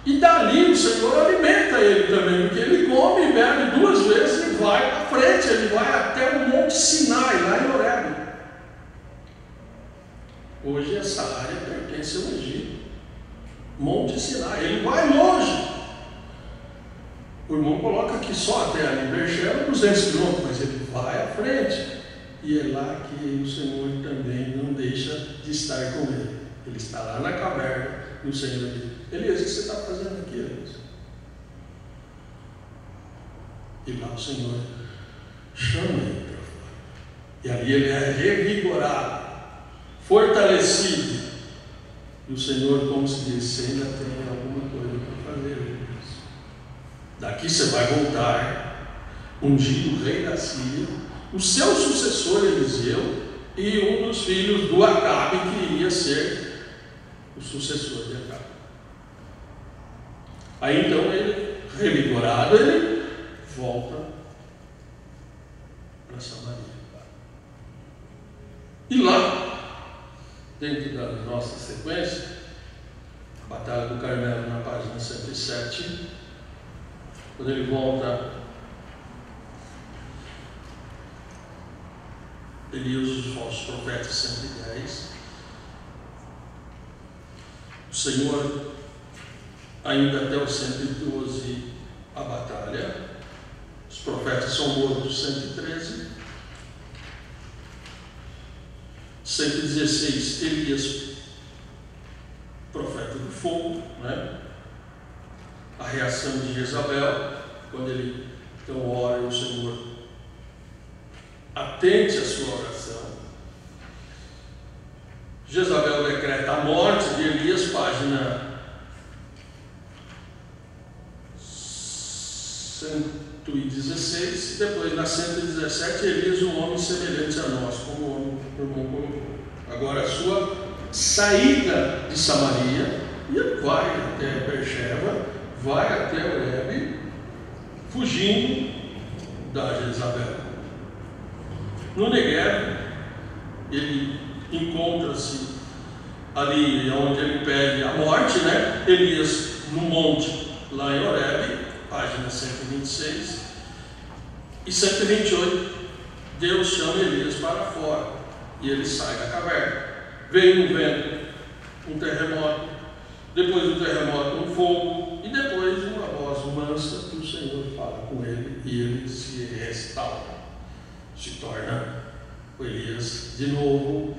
e dali o Senhor alimenta ele também, porque ele come e bebe 2 vezes e vai à frente, ele vai até o Monte Sinai, lá em Horebe. Hoje essa área pertence ao Egito. Monte Sinai, ele vai longe. O irmão coloca aqui só até ali em Beersheba, 200 quilômetros, mas ele vai à frente. E é lá que o Senhor também não deixa de estar com ele. Ele está lá na caverna e o Senhor diz: Elias, o que você está fazendo aqui, Elias? E lá o Senhor chama ele para fora. E ali ele é revigorado, fortalecido. E o Senhor, como se disse, ainda tem alguma coisa para fazer, Elias. Daqui você vai voltar, ungido o rei da Síria, o seu sucessor Eliseu e um dos filhos do Acabe, que iria ser o sucessor de Acabe. Aí então ele, revigorado, ele volta para Samaria. E lá, dentro da nossa sequência, a Batalha do Carmelo, na página 107, quando ele volta, ele usa os falsos profetas 110. O Senhor, ainda até o 112, a batalha. Os profetas são mortos 113. 116, Elias, profeta do fogo, né? A reação de Jezabel, quando ele então ora e o Senhor atende a sua oração. Jezabel decreta a morte de Elias, página 116, depois na 117, Elias, um homem semelhante a nós, como o irmão colocou. Agora a sua saída de Samaria, e ele vai até Beersheba, vai até Horebe, fugindo da Jezabel. No Negueb, ele encontra-se ali onde ele pede a morte, né? Elias no monte, lá em Horebe, página 126 e 128, Deus chama Elias para fora e ele sai da caverna. Veio um vento, um terremoto, depois do terremoto um fogo e depois uma voz mansa que o Senhor fala com ele e ele se restaura, se torna o Elias de novo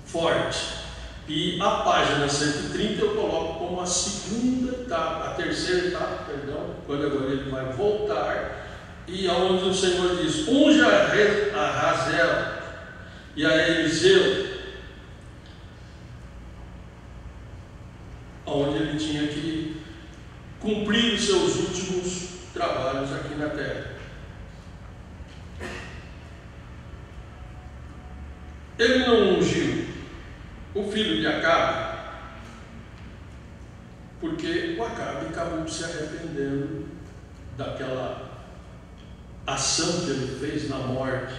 forte. E a página 130 eu coloco como a segunda etapa, a terceira etapa, perdão, quando agora ele vai voltar, e aonde o Senhor diz: unja a Razel e a Eliseu, onde ele tinha que cumprir os seus últimos trabalhos aqui na terra. Ele não ungiu o filho de Acabe, porque o Acabe acabou se arrependendo daquela ação que ele fez na morte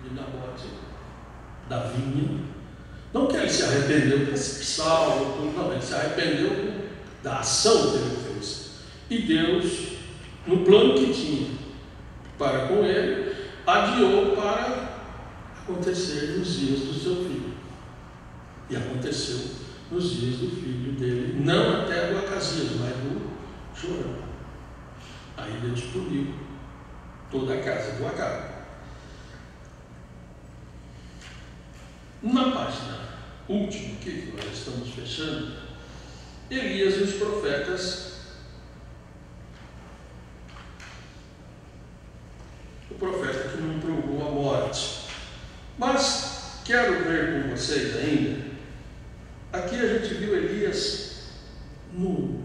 de Nabote, da vinha. Não que ele se arrependeu de ser salvo, não, ele se arrependeu da ação que ele fez. E Deus, no plano que tinha para com ele, adiou para acontecer nos dias do seu filho. E aconteceu nos dias do filho dele, não até do Acasias, mas do Joram. Aí Deus puniu toda a casa do Acabe. Na página última que nós estamos fechando, Elias e os profetas. O profeta que não provou a morte. Mas quero ver com vocês ainda. Aqui a gente viu Elias no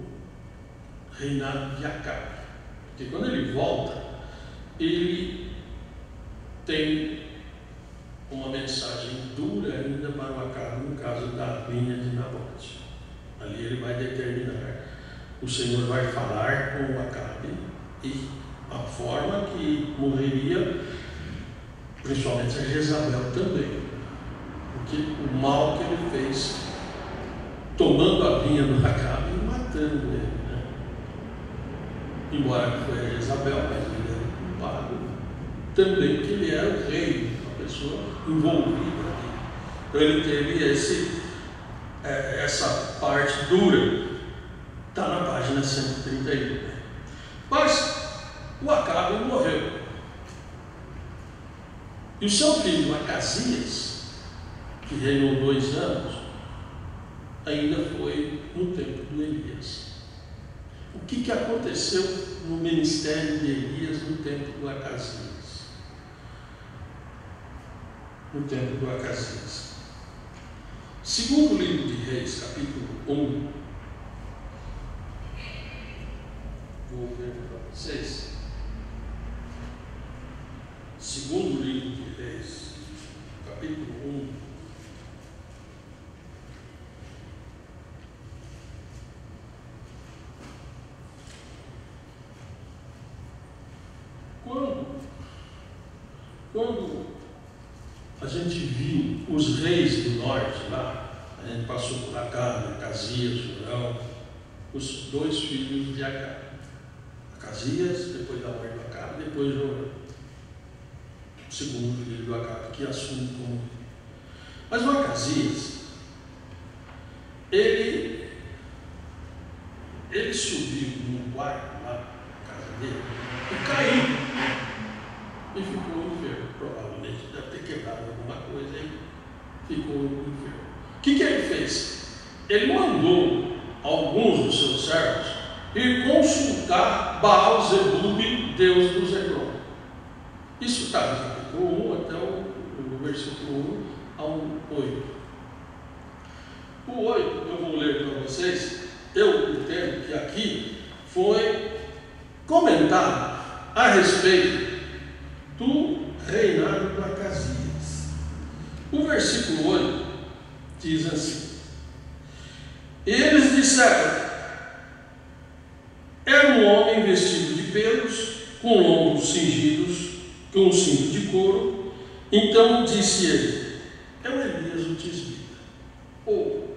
reinado de Acabe. Porque quando ele volta, ele tem uma mensagem dura ali ele vai determinar, o Senhor vai falar com Acabe e a forma que morreria, principalmente a Jezabel também, porque o mal que ele fez, tomando a vinha do Acabe e matando ele, né? Embora foi a Jezabel, mas ele era culpado também, porque ele era o rei, uma pessoa envolvida ali. Então ele teve essa parte dura, está na página 131. Mas o Acabe morreu. E o seu filho Acasias, que reinou 2 anos, ainda foi no tempo de Elias. O que aconteceu no ministério de Elias no tempo do Acasias? No tempo do Acasias. Segundo livro de Reis, capítulo 1, vou ver para vocês. Segundo livro de Reis, capítulo 1. Quando a gente viu os reis do norte lá, a gente passou por Acabe, Acasias, Jorão, os 2 filhos de Acabe. Acasias, depois da morte do Acabe, depois Jorão. O segundo filho do Acabe, que assume como. Mas o Acasias, ele subiu num quarto lá, na casa dele, e caiu. E ficou enfermo, provavelmente deve ter quebrado alguma coisa e ficou enfermo. O que ele fez? Ele mandou alguns dos seus servos ir consultar Baal-Zebub, Deus dos Hebron. Isso está no capítulo 1 até o versículo 1 ao 8. O 8, eu vou ler para vocês. Eu entendo que aqui foi comentado a respeito do reinado do Acasias. O versículo 8 diz assim: eles disseram, era um homem vestido de pelos, com lombos cingidos, com um cinto de couro. Então disse ele, é o Elias o tisbita. Ou,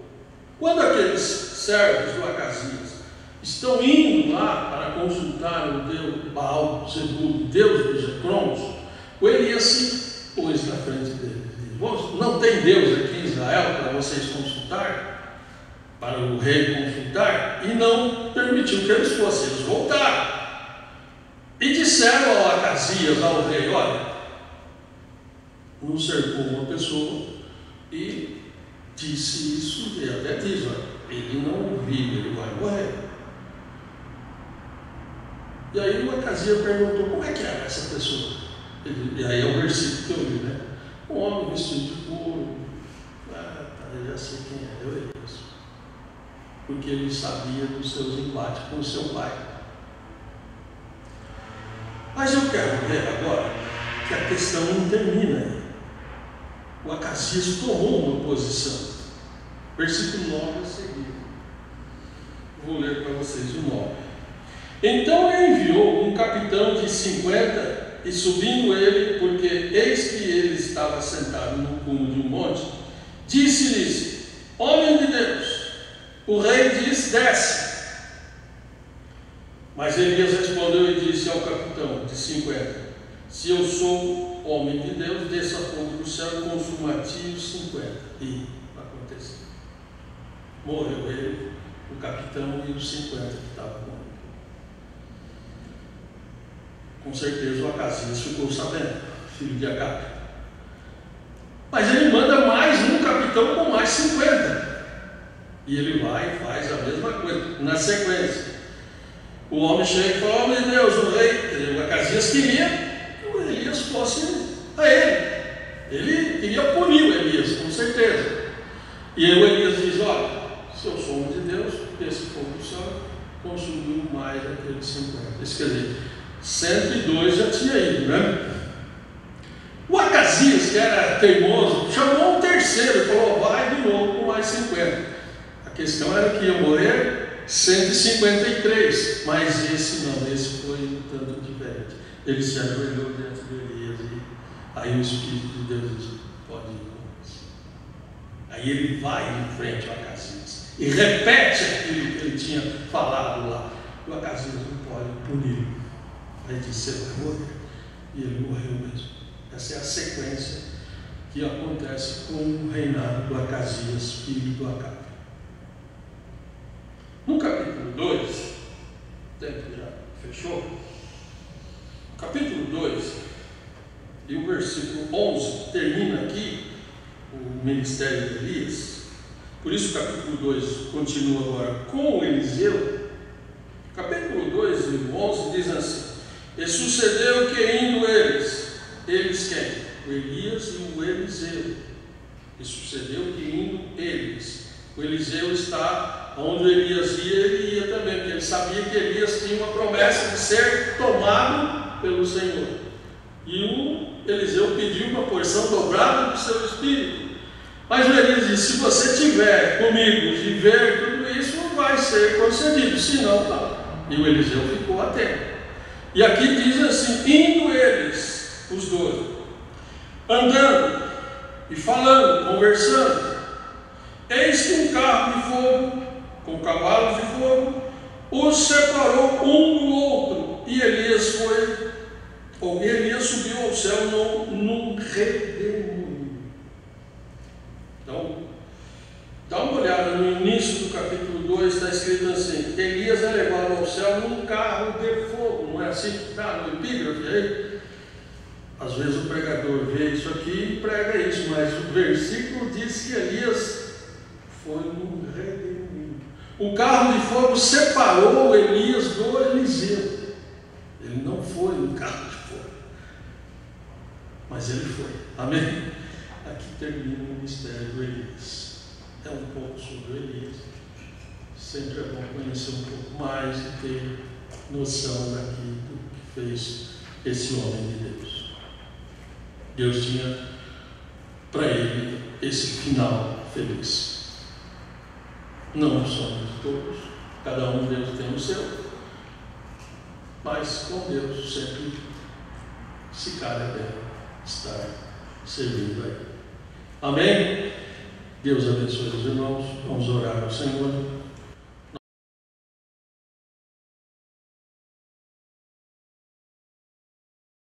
quando aqueles servos do Acasias estão indo lá para consultar o Deus Baal-Zebub, Deus dos Ecrons, o Elias se pôs na frente dele. Não tem Deus aqui em Israel para vocês consultar, para o rei consultar, e não permitiu que eles fossem. Eles voltaram e disseram ao Acasias, ao rei, olha, nos cercou uma pessoa e disse isso, e até diz, olha, ele não ouviu, ele vai morrer. E aí o Acasias perguntou, como é que era essa pessoa? E aí é o versículo que eu li, né? Um homem vestido de couro. Eu já sei quem é, eu Elias. Porque ele sabia dos seus embates com o seu pai. Mas eu quero ver agora que a questão não termina aí. O Acasias tomou uma posição. Versículo 9 a seguir. Vou ler para vocês o 9. Então ele enviou um capitão de 50, e subindo ele, porque eis que ele estava sentado no cume de um monte, disse-lhes, homem de Deus, o rei diz, desce. Mas Elias respondeu e disse ao capitão de 50, se eu sou homem de Deus, desça fogo do céu e consuma a ti os 50. E aconteceu. Morreu ele, o capitão e os 50 que estavam com ele. Com certeza o Acasias ficou sabendo, filho de Acabe. Mas ele manda mais um capitão com mais 50. E ele vai e faz a mesma coisa, na sequência. O homem chega e fala, oh meu Deus, o rei, o Acasias queria que o Elias fosse a ele. Ele queria punir o Elias, com certeza. E aí o Elias diz, olha, se eu sou homem de Deus, esse fogo do céu consumiu mais daqueles 50. Isso quer dizer, 102 já tinha ido, né? O Acasias, que era teimoso, chamou um terceiro e falou, vai de novo com mais 50. A questão era que ia morrer 153, mas esse não, esse foi um tanto diferente. Ele se ajoelhou diante de Elias e aí o Espírito de Deus disse: pode ir com você. Aí ele vai em frente ao Acasias e repete aquilo que ele tinha falado lá. O Acasias não pode punir. Aí disse: você vai morrer. E ele morreu mesmo. Essa é a sequência que acontece com o reinado do Acasias, filho do Acabe. No capítulo 2, o tempo já fechou, capítulo 2 e o versículo 11 termina aqui o ministério de Elias. Por isso o capítulo 2 continua agora com Eliseu. Capítulo 2 e o 11 diz assim: e sucedeu que indo eles quem? O Elias e o Eliseu. E sucedeu que indo eles, o Eliseu está onde Elias ia, ele ia também, porque ele sabia que Elias tinha uma promessa de ser tomado pelo Senhor. E o Eliseu pediu uma porção dobrada do seu espírito. Mas o Elias disse: se você estiver comigo de ver tudo isso, vai ser concedido, senão não. E o Eliseu ficou atento. E aqui diz assim: indo eles, os 12, andando e falando, conversando, eis que um carro de fogo, com cavalos de fogo, os separou um do outro, e Elias subiu ao céu num redemoinho. Então, dá uma olhada no início do capítulo 2, está escrito assim: Elias é levado ao céu num carro de fogo. Não é assim que está no epígrafe aí? Às vezes o pregador vê isso aqui e prega isso, mas o versículo diz que Elias foi num redemoinho. O carro de fogo separou Elias do Eliseu. Ele não foi no carro de fogo, mas ele foi. Amém? Aqui termina o ministério do Elias. É um pouco sobre o Elias. Sempre é bom conhecer um pouco mais e ter noção daqui do que fez esse homem de Deus. Deus tinha para ele esse final feliz. Não somos todos, cada um Deus tem o seu, mas com Deus sempre se cabe bem estar servindo a Ele. Amém? Deus abençoe os irmãos. Vamos orar ao Senhor.